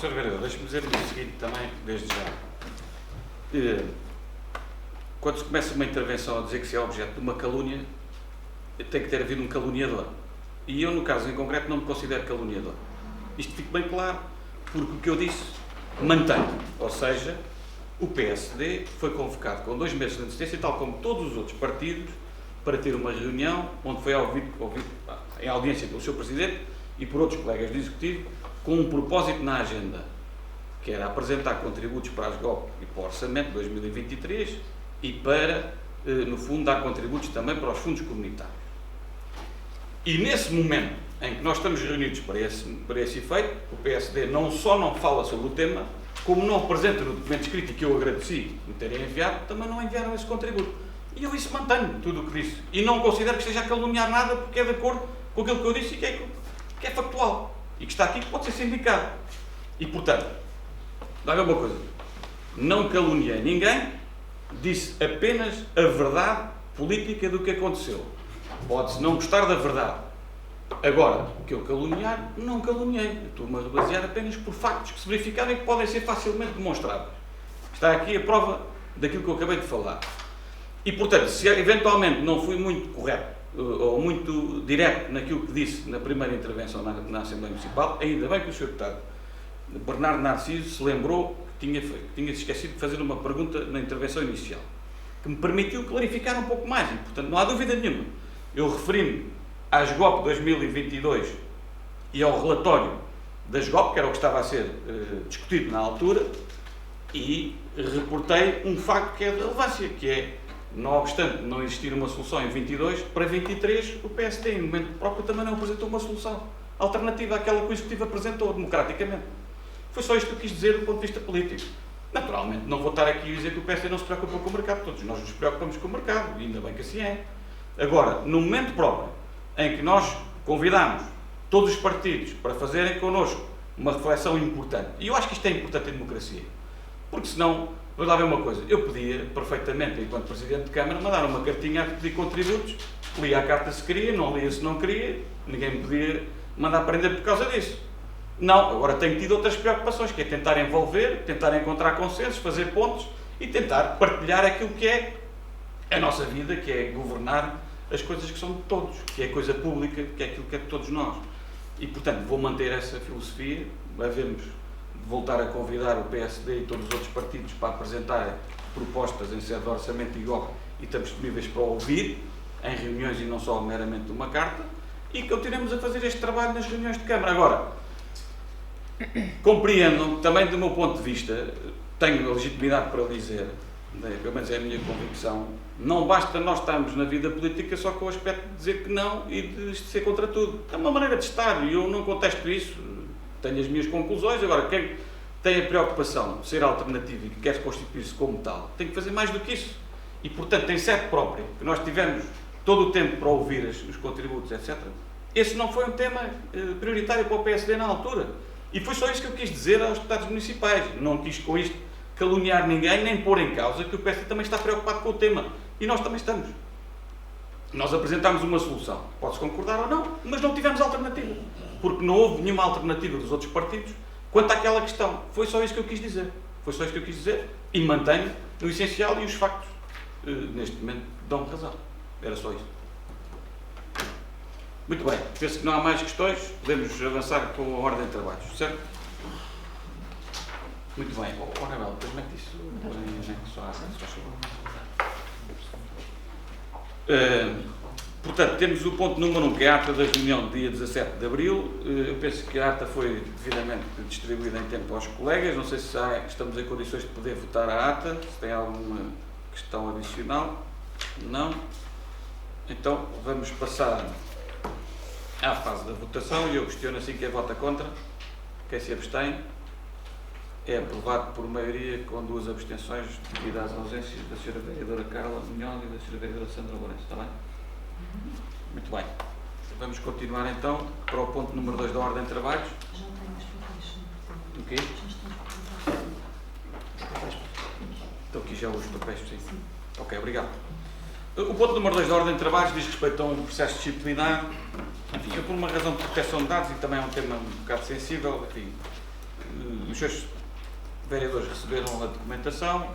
Sr. Vereador, deixe-me dizer o seguinte também, desde já. Quando se começa uma intervenção a dizer que se é objeto de uma calúnia, tem que ter havido um caluniador. E eu, no caso em concreto, não me considero caluniador. Isto fica bem claro, porque o que eu disse mantenho. Ou seja, o PSD foi convocado com 2 meses de antecedência, tal como todos os outros partidos, para ter uma reunião onde foi ouvido em audiência pelo Sr. Presidente e por outros colegas do Executivo, com um propósito na agenda, que era apresentar contributos para as GOP e para o Orçamento de 2023 e para, no fundo, dar contributos também para os fundos comunitários. E nesse momento em que nós estamos reunidos para esse efeito, o PSD não só não fala sobre o tema, como não apresenta no documento escrito, e que eu agradeci me terem enviado, também não enviaram esse contributo. E eu isso mantenho, tudo o que disse. E não considero que esteja a caluniar nada, porque é de acordo com aquilo que eu disse e que é factual. E que está aqui, que pode ser sindicado. E, portanto, olha uma coisa, não caluniei ninguém, disse apenas a verdade política do que aconteceu. Pode-se não gostar da verdade. Agora, o que eu caluniar, não caluniei. Eu estou-me a basear apenas por factos que se verificaram e que podem ser facilmente demonstrados. Está aqui a prova daquilo que eu acabei de falar. E, portanto, se eventualmente não fui muito correto ou muito direto naquilo que disse na primeira intervenção na Assembleia Municipal, ainda bem que o Sr. Deputado Bernardo Narciso se lembrou que tinha se esquecido de fazer uma pergunta na intervenção inicial, que me permitiu clarificar um pouco mais, e, portanto, não há dúvida nenhuma. Eu referi-me às GOP 2022 e ao relatório das GOP, que era o que estava a ser discutido na altura, e reportei um facto que é de relevância, que é, não obstante não existir uma solução em 22, para 23 o PSD, em momento próprio, também não apresentou uma solução alternativa àquela que o Executivo apresentou, democraticamente. Foi só isto que eu quis dizer do ponto de vista político. Naturalmente, não vou estar aqui a dizer que o PSD não se preocupa com o mercado, todos nós nos preocupamos com o mercado, e ainda bem que assim é. Agora, no momento próprio em que nós convidamos todos os partidos para fazerem connosco uma reflexão importante, e eu acho que isto é importante em democracia, porque senão Vamos lá ver uma coisa, eu podia perfeitamente, enquanto Presidente de Câmara, mandar uma cartinha a pedir contributos, lia a carta se queria, não lia se não queria, ninguém me podia mandar prender por causa disso. Não, agora tenho tido outras preocupações, que é tentar envolver, tentar encontrar consensos, fazer pontos e tentar partilhar aquilo que é a nossa vida, que é governar as coisas que são de todos, que é coisa pública, que é aquilo que é de todos nós. E, portanto, vou manter essa filosofia, devemos voltar a convidar o PSD e todos os outros partidos para apresentar propostas em sede de orçamento e GOC e estamos disponíveis para ouvir em reuniões e não só meramente uma carta e continuemos a fazer este trabalho nas reuniões de Câmara. Agora, compreendo, também do meu ponto de vista, tenho a legitimidade para dizer, pelo menos é a minha convicção, não basta nós estarmos na vida política só com o aspecto de dizer que não e de ser contra tudo. É uma maneira de estar e eu não contesto isso, tenho as minhas conclusões. Agora, quem tem a preocupação de ser alternativo e que quer constituir-se como tal, tem que fazer mais do que isso. E, portanto, tem sede própria, que nós tivemos todo o tempo para ouvir os contributos, etc. Esse não foi um tema prioritário para o PSD na altura. E foi só isso que eu quis dizer aos deputados municipais. Não quis com isto caluniar ninguém, nem pôr em causa que o PSD também está preocupado com o tema. E nós também estamos. Nós apresentámos uma solução. Pode-se concordar ou não, mas não tivemos alternativa. Porque não houve nenhuma alternativa dos outros partidos quanto àquela questão. Foi só isso que eu quis dizer. Foi só isso que eu quis dizer. E mantenho no essencial e os factos, neste momento, dão razão. Era só isso. Muito bem. Penso que não há mais questões. Podemos avançar com a ordem de trabalhos, certo? Muito bem. Anabela, depois mete isso. Portanto, temos o ponto número 1, que é a ata da reunião do dia 17 de Abril. Eu penso que a ata foi devidamente distribuída em tempo aos colegas. Não sei se estamos em condições de poder votar a ata. Se tem alguma questão adicional. Não. Então, vamos passar à fase da votação e eu questiono assim quem vota contra. Quem se abstém? É aprovado por maioria com 2 abstenções devido às ausências da Sra. Vereadora Carla Munhoz e da Sra. Vereadora Sandra Lourenço. Está bem? Muito bem. Vamos continuar então para o ponto número 2 da ordem de trabalhos. Já tenho os papéis. O quê? Estou aqui já os papéis, sim. Ok, obrigado. O ponto número 2 da ordem de trabalhos diz respeito a um processo disciplinar. Enfim, eu por uma razão de proteção de dados e também é um tema um bocado sensível, enfim, os seus vereadores receberam a documentação,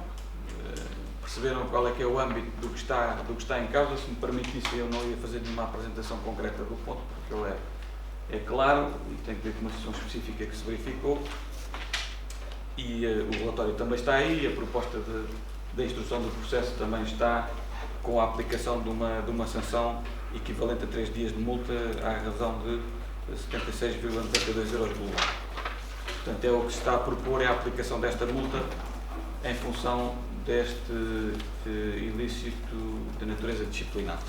perceberam qual é que é o âmbito do que está em causa. Se me permitisse, eu não ia fazer nenhuma apresentação concreta do ponto, porque ele é claro e tem que ver com uma situação específica que se verificou. E o relatório também está aí, a proposta da instrução do processo também está com a aplicação de uma sanção equivalente a 3 dias de multa à razão de 76,92 euros de valor. Portanto, é o que se está a propor, é a aplicação desta multa em função deste ilícito de natureza disciplinar.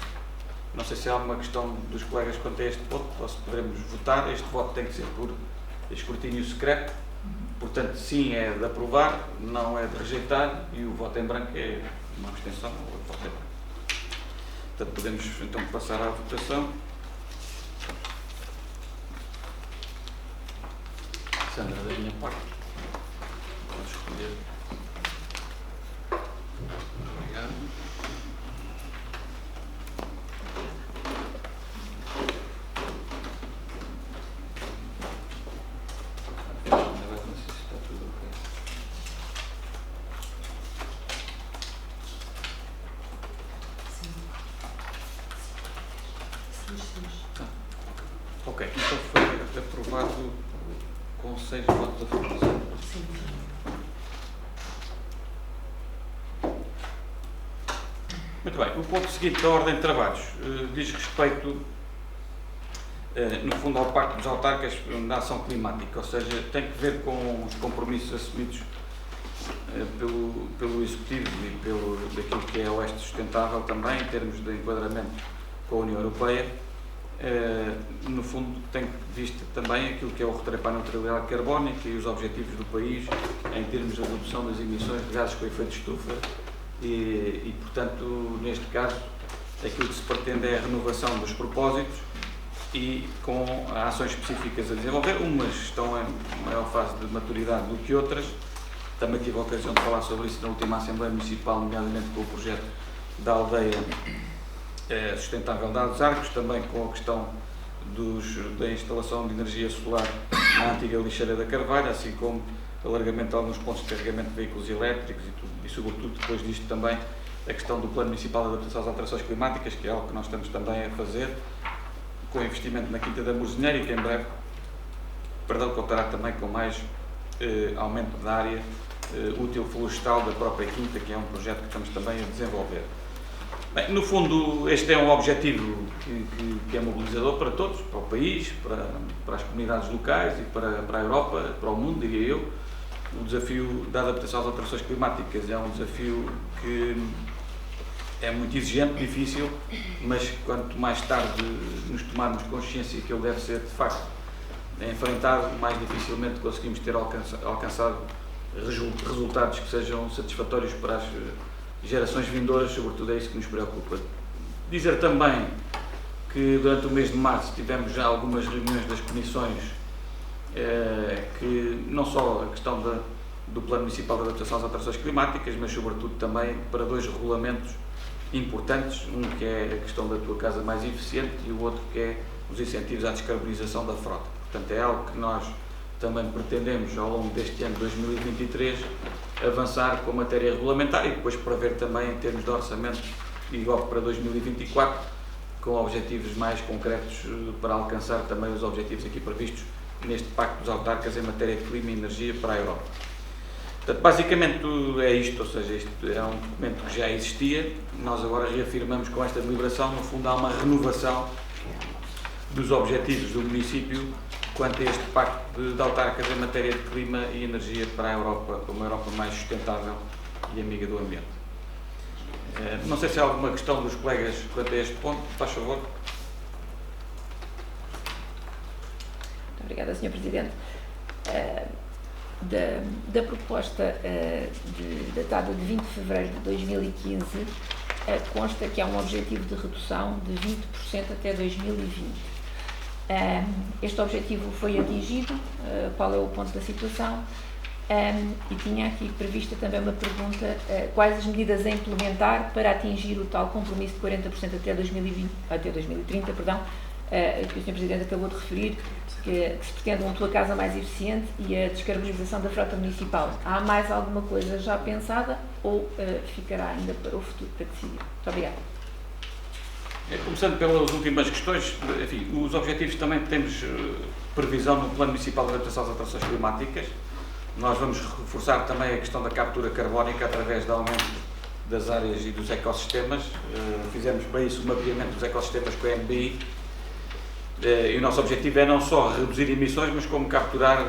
Não sei se há alguma questão dos colegas quanto a este ponto, ou se poderemos votar. Este voto tem que ser por escrutínio secreto, portanto, sim é de aprovar, não é de rejeitar, e o voto em branco é uma abstenção ou outro voto em branco. Portanto, podemos então passar à votação. Sandra, da minha parte, podes escolher. Obrigado. Ainda vai necessitar tudo, ok? Ok, então foi aprovado com 6 votos a favor. Muito bem, o ponto seguinte da ordem de trabalhos diz respeito, no fundo, ao Pacto dos Autarcas na ação climática, ou seja, tem que ver com os compromissos assumidos pelo Executivo e daquilo que é a Oeste Sustentável também, em termos de enquadramento com a União Europeia. No fundo, tem visto também aquilo que é o roteiro para a neutralidade carbónica e os objetivos do país em termos de redução das emissões de gases com efeito de estufa e, portanto, neste caso, aquilo que se pretende é a renovação dos propósitos e com ações específicas a desenvolver. Umas estão em maior fase de maturidade do que outras Também tive a ocasião de falar sobre isso na última Assembleia Municipal, nomeadamente com o projeto da aldeia sustentável de Dos Arcos, também com a questão da instalação de energia solar na antiga lixeira da Carvalho, assim como alargamento de alguns pontos de carregamento de veículos elétricos e sobretudo, depois disto também, a questão do Plano Municipal de Adaptação às Alterações Climáticas, que é algo que nós estamos também a fazer, com investimento na Quinta da Mozinheira e que em breve, contará também com mais aumento da área útil florestal da própria Quinta, que é um projeto que estamos também a desenvolver. Bem, no fundo, este é um objetivo que é mobilizador para todos, para o país, para as comunidades locais e para a Europa, para o mundo, diria eu. O desafio da adaptação às alterações climáticas é um desafio que é muito exigente, difícil, mas quanto mais tarde nos tomarmos consciência que ele deve ser, de facto, enfrentado, mais dificilmente conseguimos ter alcançado resultados que sejam satisfatórios para as gerações vindouras, sobretudo é isso que nos preocupa. Dizer também que durante o mês de março tivemos já algumas reuniões das comissões que não só a questão do Plano Municipal de Adaptação às Alterações Climáticas, mas sobretudo também para 2 regulamentos importantes, um que é a questão da tua casa mais eficiente e o outro que é os incentivos à descarbonização da frota. Portanto, é algo que nós também pretendemos ao longo deste ano de 2023 avançar com a matéria regulamentar e depois prever também em termos de orçamento e logo para 2024 com objetivos mais concretos para alcançar também os objetivos aqui previstos neste Pacto dos Autarcas em matéria de clima e energia para a Europa. Portanto, basicamente é isto, ou seja, isto é um documento que já existia, nós agora reafirmamos com esta deliberação, no fundo há uma renovação dos objetivos do município quanto a este Pacto de Autarcas em matéria de clima e energia para a Europa, uma Europa mais sustentável e amiga do ambiente. Não sei se há alguma questão dos colegas quanto a este ponto, faz favor. Muito obrigada, Sr. Presidente. Da proposta datada de 20 de fevereiro de 2015, consta que há um objetivo de redução de 20% até 2020. Este objetivo foi atingido, qual é o ponto da situação? E tinha aqui prevista também uma pergunta, quais as medidas a implementar para atingir o tal compromisso de 40% até 2030, que o Sr. Presidente acabou de referir, que se pretende uma tua casa mais eficiente e a descarbonização da frota municipal. Há mais alguma coisa já pensada ou ficará ainda para o futuro para decidir? Muito obrigada. Começando pelas últimas questões, enfim, os objetivos também temos previsão no Plano Municipal de Adaptação às Alterações Climáticas. Nós vamos reforçar também a questão da captura carbónica através do aumento das áreas e dos ecossistemas. Fizemos para isso o mapeamento dos ecossistemas com a NBI. E o nosso objetivo é não só reduzir emissões, mas como capturar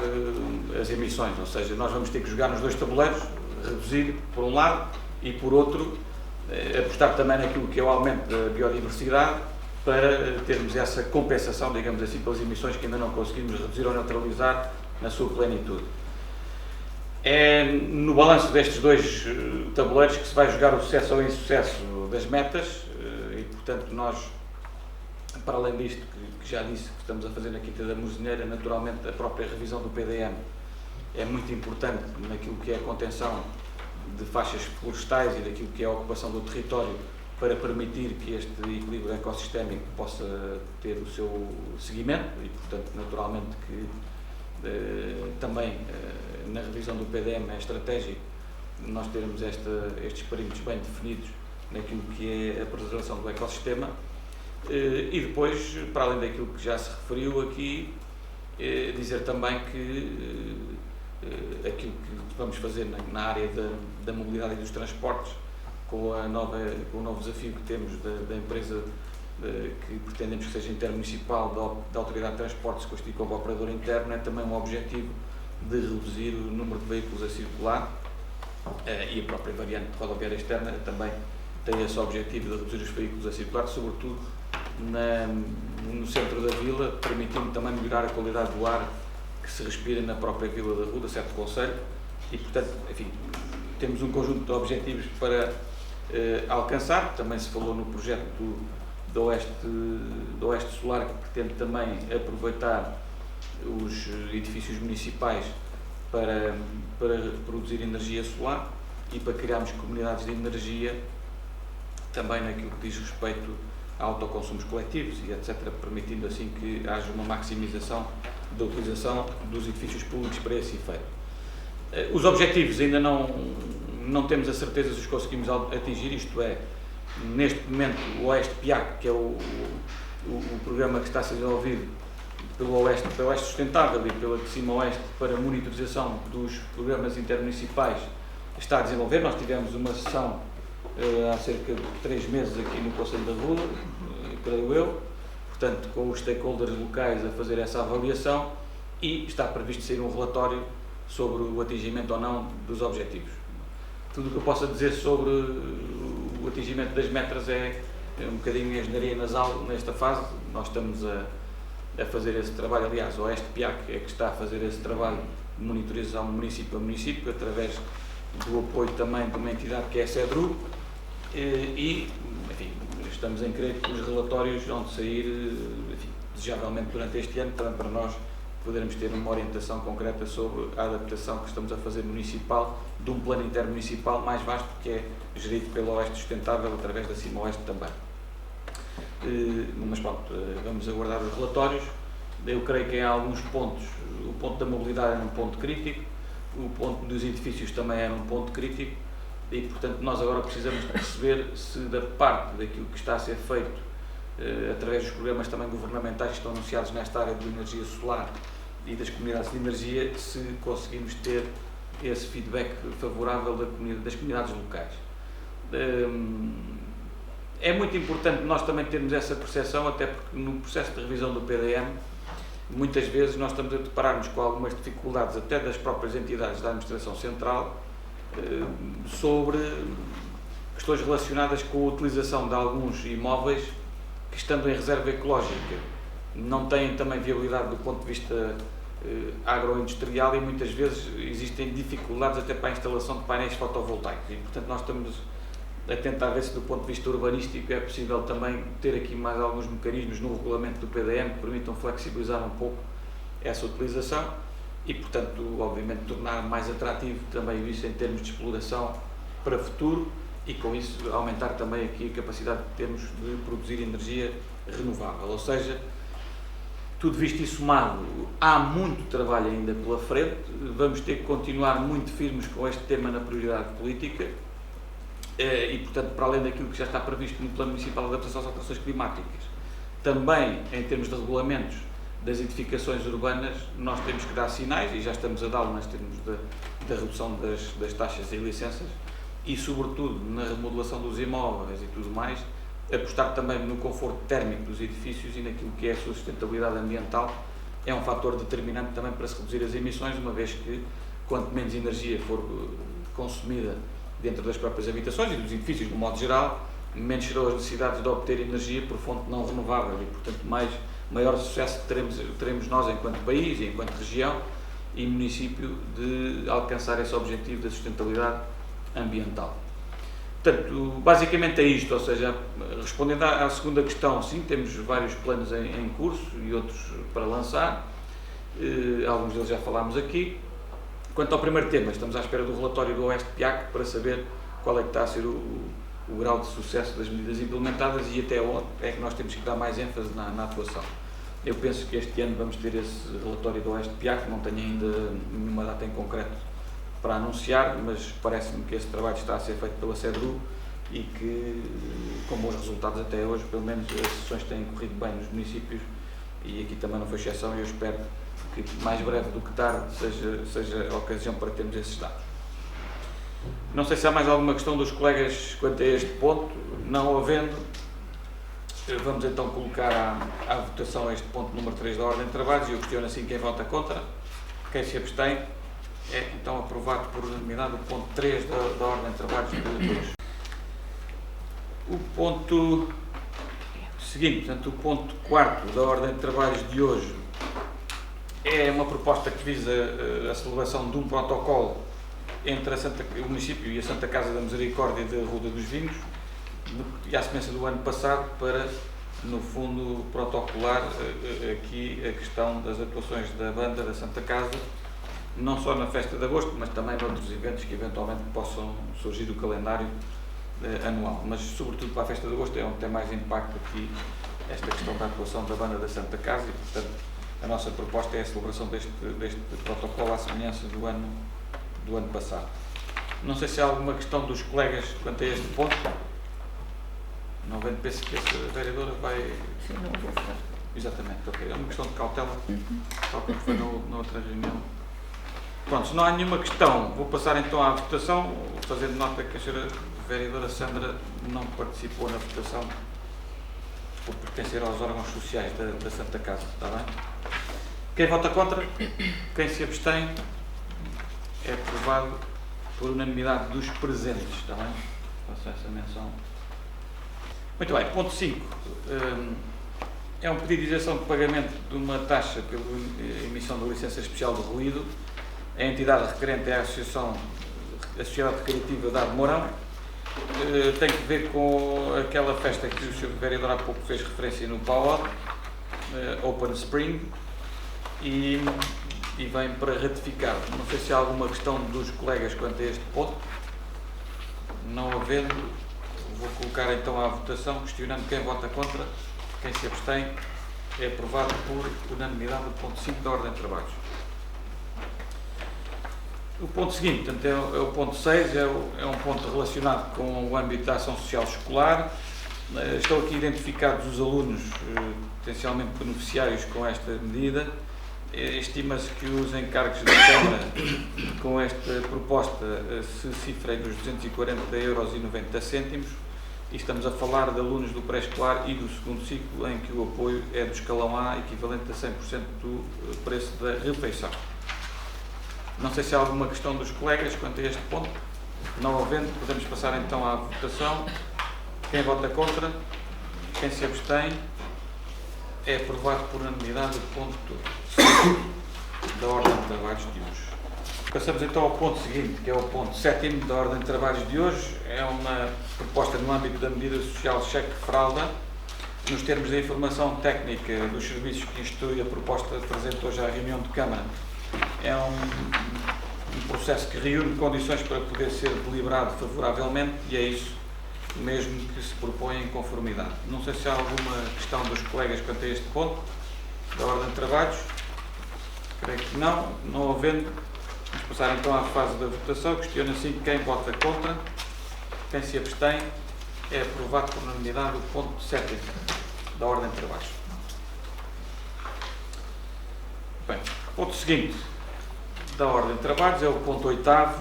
as emissões. Ou seja, nós vamos ter que jogar nos 2 tabuleiros, reduzir por um lado e por outro apostar também naquilo que é o aumento da biodiversidade para termos essa compensação, digamos assim, pelas emissões que ainda não conseguimos reduzir ou neutralizar na sua plenitude. É no balanço destes 2 tabuleiros que se vai jogar o sucesso ou insucesso das metas e, portanto, nós, para além disto, que já disse que estamos a fazer na Quinta da Mozinheira, naturalmente a própria revisão do PDM é muito importante naquilo que é a contenção de faixas florestais e daquilo que é a ocupação do território para permitir que este equilíbrio ecossistémico possa ter o seu seguimento e, portanto, naturalmente que também na revisão do PDM é estratégico nós termos estes perímetros bem definidos naquilo que é a preservação do ecossistema e depois, para além daquilo que já se referiu aqui, dizer também que aquilo que vamos fazer na área da mobilidade e dos transportes, com o novo desafio que temos da empresa que pretendemos que seja intermunicipal da Autoridade de Transportes, se constitui como operador interno, é também um objetivo de reduzir o número de veículos a circular e a própria variante rodoviária externa também tem esse objetivo de reduzir os veículos a circular, sobretudo no centro da vila, permitindo também melhorar a qualidade do ar que se respira na própria Vila da Ruda, certo concelho, e portanto, enfim, temos um conjunto de objetivos para alcançar. Também se falou no projeto do Oeste Solar, que pretende também aproveitar os edifícios municipais para produzir energia solar e para criarmos comunidades de energia também naquilo que diz respeito a autoconsumos coletivos e etc., permitindo assim que haja uma maximização da utilização dos edifícios públicos para esse efeito. Os objetivos ainda não temos a certeza se os conseguimos atingir, isto é, neste momento o Oeste PIAC, que é o programa que está a ser desenvolvido pelo Oeste Sustentável e pela de Cima Oeste para monitorização dos programas intermunicipais, está a desenvolver. Nós tivemos uma sessão há cerca de 3 meses aqui no Conselho da Rua, creio eu, portanto com os stakeholders locais a fazer essa avaliação, e está previsto sair um relatório sobre o atingimento ou não dos objetivos. Tudo o que eu possa dizer sobre o atingimento das metas é um bocadinho engenharia nasal nesta fase. Nós estamos a fazer esse trabalho, aliás, o Oeste PIAC é que está a fazer esse trabalho de monitorização município a município, através do apoio também de uma entidade que é a CEDRU, e, enfim, estamos em crer que os relatórios vão sair, enfim, desejavelmente durante este ano, para nós podermos ter uma orientação concreta sobre a adaptação que estamos a fazer municipal, de um plano intermunicipal mais vasto, que é gerido pelo Oeste Sustentável, através da Cima Oeste também. Mas pronto, vamos aguardar os relatórios. Eu creio que em alguns pontos, o ponto da mobilidade era um ponto crítico, o ponto dos edifícios também era um ponto crítico, e portanto nós agora precisamos de perceber se da parte daquilo que está a ser feito através dos programas também governamentais que estão anunciados nesta área de energia solar e das comunidades de energia, se conseguimos ter esse feedback favorável das comunidades locais. É muito importante nós também termos essa percepção, até porque no processo de revisão do PDM, muitas vezes nós estamos a deparar-nos com algumas dificuldades, até das próprias entidades da administração central, sobre questões relacionadas com a utilização de alguns imóveis que, estando em reserva ecológica, não têm também viabilidade do ponto de vista agroindustrial, e muitas vezes existem dificuldades até para a instalação de painéis fotovoltaicos, e portanto nós estamos a tentar ver se do ponto de vista urbanístico é possível também ter aqui mais alguns mecanismos no regulamento do PDM que permitam flexibilizar um pouco essa utilização e, portanto, obviamente tornar mais atrativo também isso em termos de exploração para futuro, e com isso aumentar também aqui a capacidade que temos de produzir energia renovável. Ou seja, tudo visto e somado, há muito trabalho ainda pela frente, vamos ter que continuar muito firmes com este tema na prioridade política e, portanto, para além daquilo que já está previsto no Plano Municipal de Adaptação às Alterações Climáticas, também em termos de regulamentos das edificações urbanas, nós temos que dar sinais, e já estamos a dá-lo, em termos da redução das taxas e licenças, e sobretudo na remodelação dos imóveis e tudo mais, apostar também no conforto térmico dos edifícios e naquilo que é a sua sustentabilidade ambiental. É um fator determinante também para se reduzir as emissões, uma vez que quanto menos energia for consumida dentro das próprias habitações e dos edifícios, no modo geral, menos serão as necessidades de obter energia por fonte não renovável, e portanto maior sucesso teremos nós enquanto país e enquanto região e município de alcançar esse objetivo da sustentabilidade ambiental. Portanto, basicamente é isto, ou seja, respondendo à segunda questão, sim, temos vários planos em curso e outros para lançar, alguns deles já falámos aqui. Quanto ao primeiro tema, estamos à espera do relatório do Oeste PIAC para saber qual é que está a ser o grau de sucesso das medidas implementadas e até onde é que nós temos que dar mais ênfase na atuação. Eu penso que este ano vamos ter esse relatório do Oeste PIAC, não tenho ainda nenhuma data em concreto para anunciar, mas parece-me que esse trabalho está a ser feito pela CEDRU e que, com bons resultados até hoje, pelo menos as sessões têm corrido bem nos municípios, e aqui também não foi exceção, e eu espero que mais breve do que tarde seja a ocasião para termos esses dados. Não sei se há mais alguma questão dos colegas quanto a este ponto. Não havendo, vamos então colocar à votação este ponto número 3 da ordem de trabalhos, e eu questiono assim quem vota contra, quem se abstém. É então aprovado por unanimidade o ponto 3 da ordem de trabalhos de hoje. O ponto seguinte, portanto, o ponto 4 da ordem de trabalhos de hoje é uma proposta que visa a celebração de um protocolo entre o município e a Santa Casa da Misericórdia da Ruda dos Vinhos, e à semelhança do ano passado, para, no fundo, protocolar aqui a questão das atuações da banda da Santa Casa não só na festa de agosto, mas também noutros eventos que eventualmente possam surgir do calendário anual. Mas, sobretudo, para a festa de agosto é onde tem mais impacto aqui esta questão da atuação da Banda da Santa Casa e, portanto, a nossa proposta é a celebração deste protocolo à semelhança do ano passado. Não sei se há alguma questão dos colegas quanto a este ponto. Não vendo, penso que a vereadora vai... Sim, não vou falar. Exatamente, ok. É uma questão de cautela, tal como foi na outra reunião. Pronto, se não há nenhuma questão, vou passar então à votação, fazendo nota que a senhora vereadora Sandra não participou na votação por pertencer aos órgãos sociais da Santa Casa, está bem? Quem vota contra? Quem se abstém? É aprovado por unanimidade dos presentes, está bem? Faço essa menção. Muito bem, ponto 5. É um pedido de isenção de pagamento de uma taxa pela emissão da licença especial de ruído. A entidade requerente é a Sociedade Recreativa da Mourão. Tem que ver com aquela festa que o Sr. Vereador há pouco fez referência no PAOD, Open Spring, e vem para ratificar. Não sei se há alguma questão dos colegas quanto a este ponto. Não havendo, vou colocar então à votação, questionando quem vota contra, quem se abstém. É aprovado por unanimidade o ponto 5 da ordem de trabalhos. O ponto seguinte, portanto, é o ponto 6, é um ponto relacionado com o âmbito da ação social escolar. Estão aqui identificados os alunos potencialmente beneficiários com esta medida. Estima-se que os encargos da Câmara com esta proposta se cifrem nos 240,90 €, e estamos a falar de alunos do pré-escolar e do segundo ciclo, em que o apoio é do escalão A, equivalente a 100% do preço da refeição. Não sei se há alguma questão dos colegas quanto a este ponto. Não havendo, podemos passar então à votação. Quem vota contra? Quem se abstém? É aprovado por unanimidade o ponto 5 da ordem de trabalhos de hoje. Passamos então ao ponto seguinte, que é o ponto 7º da ordem de trabalhos de hoje. É uma proposta no âmbito da medida social cheque fralda, nos termos da informação técnica dos serviços que instrui a proposta presente hoje à reunião de Câmara. É um processo que reúne condições para poder ser deliberado favoravelmente, e é isso mesmo que se propõe em conformidade. Não sei se há alguma questão dos colegas quanto a este ponto da ordem de trabalhos. Creio que não. Não havendo, vamos passar então à fase da votação. Questiono assim quem vota contra, quem se abstém. É aprovado por unanimidade o ponto 7º da ordem de trabalhos. Bem, ponto seguinte da ordem de trabalhos é o ponto 8º.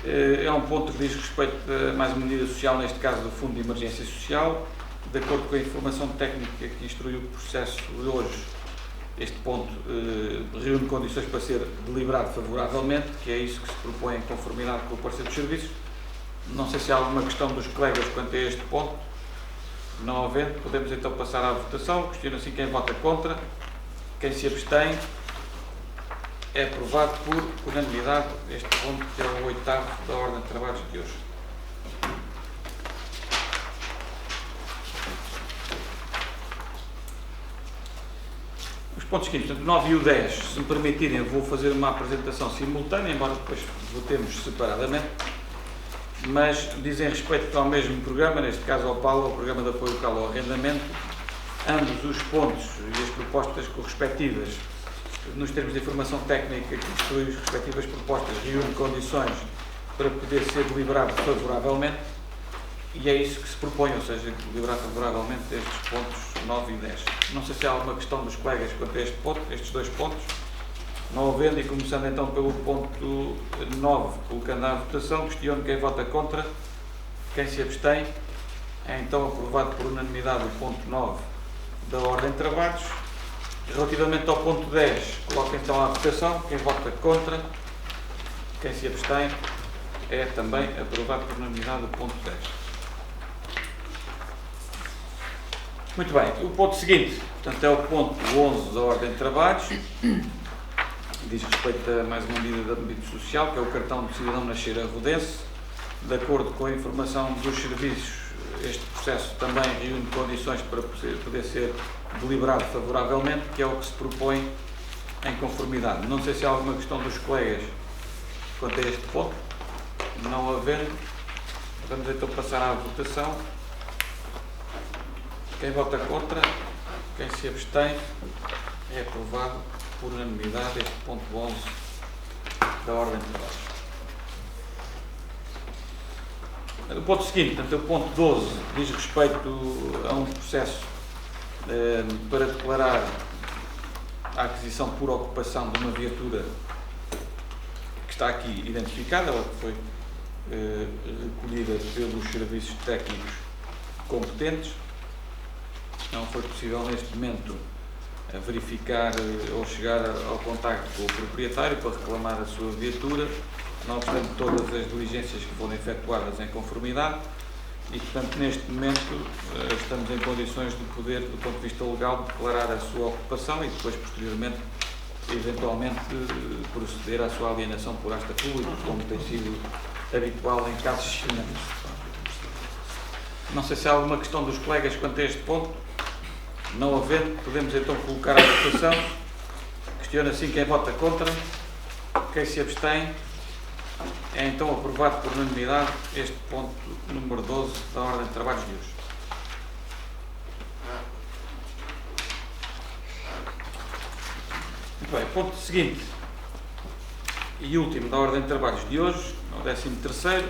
É um ponto que diz respeito a mais uma medida social, neste caso do Fundo de Emergência Social. De acordo com a informação técnica que instruiu o processo de hoje, este ponto reúne condições para ser deliberado favoravelmente, que é isso que se propõe em conformidade com o parecer dos serviços. Não sei se há alguma questão dos colegas quanto a este ponto. Não havendo, podemos então passar à votação. Questiono assim quem vota contra, quem se abstém. É aprovado por unanimidade este ponto, que é o 8º da ordem de trabalhos de hoje. Os pontos seguintes, portanto, 9 e o 10, se me permitirem, eu vou fazer uma apresentação simultânea, embora depois votemos separadamente, mas dizem respeito ao mesmo programa, neste caso ao PAL, ao Programa de Apoio Local ao Arrendamento. Ambos os pontos e as propostas correspectivas, nos termos de informação técnica que instrui as respectivas propostas, reúne condições para poder ser deliberado favoravelmente, e é isso que se propõe, ou seja, deliberar favoravelmente estes pontos 9 e 10. Não sei se há alguma questão dos colegas quanto a este ponto, estes dois pontos. Não havendo, e começando então pelo ponto 9, colocando à votação, questiono quem vota contra, quem se abstém. É então aprovado por unanimidade o ponto 9 da ordem de trabalhos. Relativamente ao ponto 10, coloco então à votação. Quem vota contra, quem se abstém, é também aprovado por unanimidade o ponto 10. Muito bem, o ponto seguinte, portanto, é o ponto 11 da ordem de trabalhos. Diz respeito a mais uma medida de âmbito social, que é o cartão de cidadão Nascer Arrodense. De acordo com a informação dos serviços, este processo também reúne condições para poder ser deliberado favoravelmente, que é o que se propõe em conformidade. Não sei se há alguma questão dos colegas quanto a este ponto. Não havendo, vamos então passar à votação. Quem vota contra, quem se abstém, é aprovado por unanimidade este ponto 11 da ordem de trabalho. O ponto seguinte, portanto, o ponto 12 diz respeito a um processo para declarar a aquisição por ocupação de uma viatura que está aqui identificada, ela que foi recolhida pelos serviços técnicos competentes. Não foi possível neste momento verificar ou chegar ao contacto com o proprietário para reclamar a sua viatura, não obstante todas as diligências que foram efetuadas em conformidade, e portanto neste momento estamos em condições de poder, do ponto de vista legal, declarar a sua ocupação e depois posteriormente eventualmente proceder à sua alienação por asta pública, como tem sido habitual em casos semelhantes. Não sei se há alguma questão dos colegas quanto a este ponto. Não havendo, podemos então colocar a votação. Questiono assim quem vota contra, quem se abstém. É então aprovado por unanimidade este ponto número 12 da ordem de trabalhos de hoje. Muito bem, ponto seguinte e último da ordem de trabalhos de hoje, o 13º,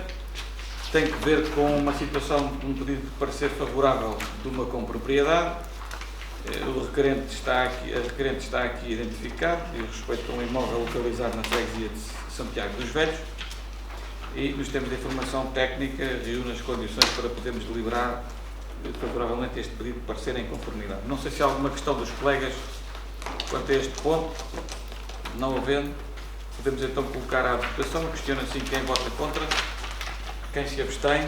tem que ver com uma situação de um pedido de parecer favorável de uma compropriedade. O requerente está aqui, a requerente está aqui identificado e respeito a um imóvel localizado na freguesia de Santiago dos Velhos, e nos termos de informação técnica reúne as condições para podermos deliberar favoravelmente este pedido de parecer em conformidade. Não sei se há alguma questão dos colegas quanto a este ponto. Não havendo, podemos então colocar à votação. Questiono assim quem vota contra, quem se abstém.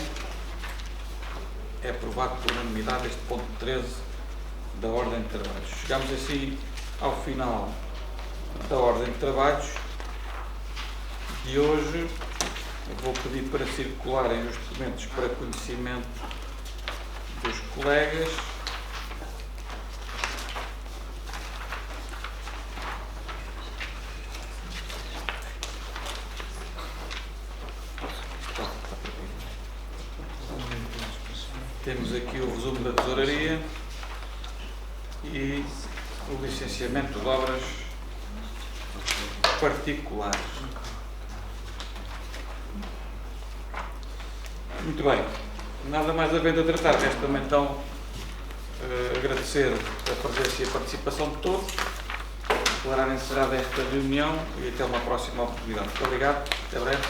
É aprovado por unanimidade este ponto 13 da ordem de trabalhos. Chegamos assim ao final da ordem de trabalhos de hoje. Eu vou pedir para circularem os documentos para conhecimento dos colegas. Temos aqui o resumo da tesouraria e o licenciamento de obras particulares. Muito bem, nada mais havendo a tratar, resta também então agradecer a presença e a participação de todos, declarar encerrada esta reunião e até uma próxima oportunidade. Muito obrigado, até breve.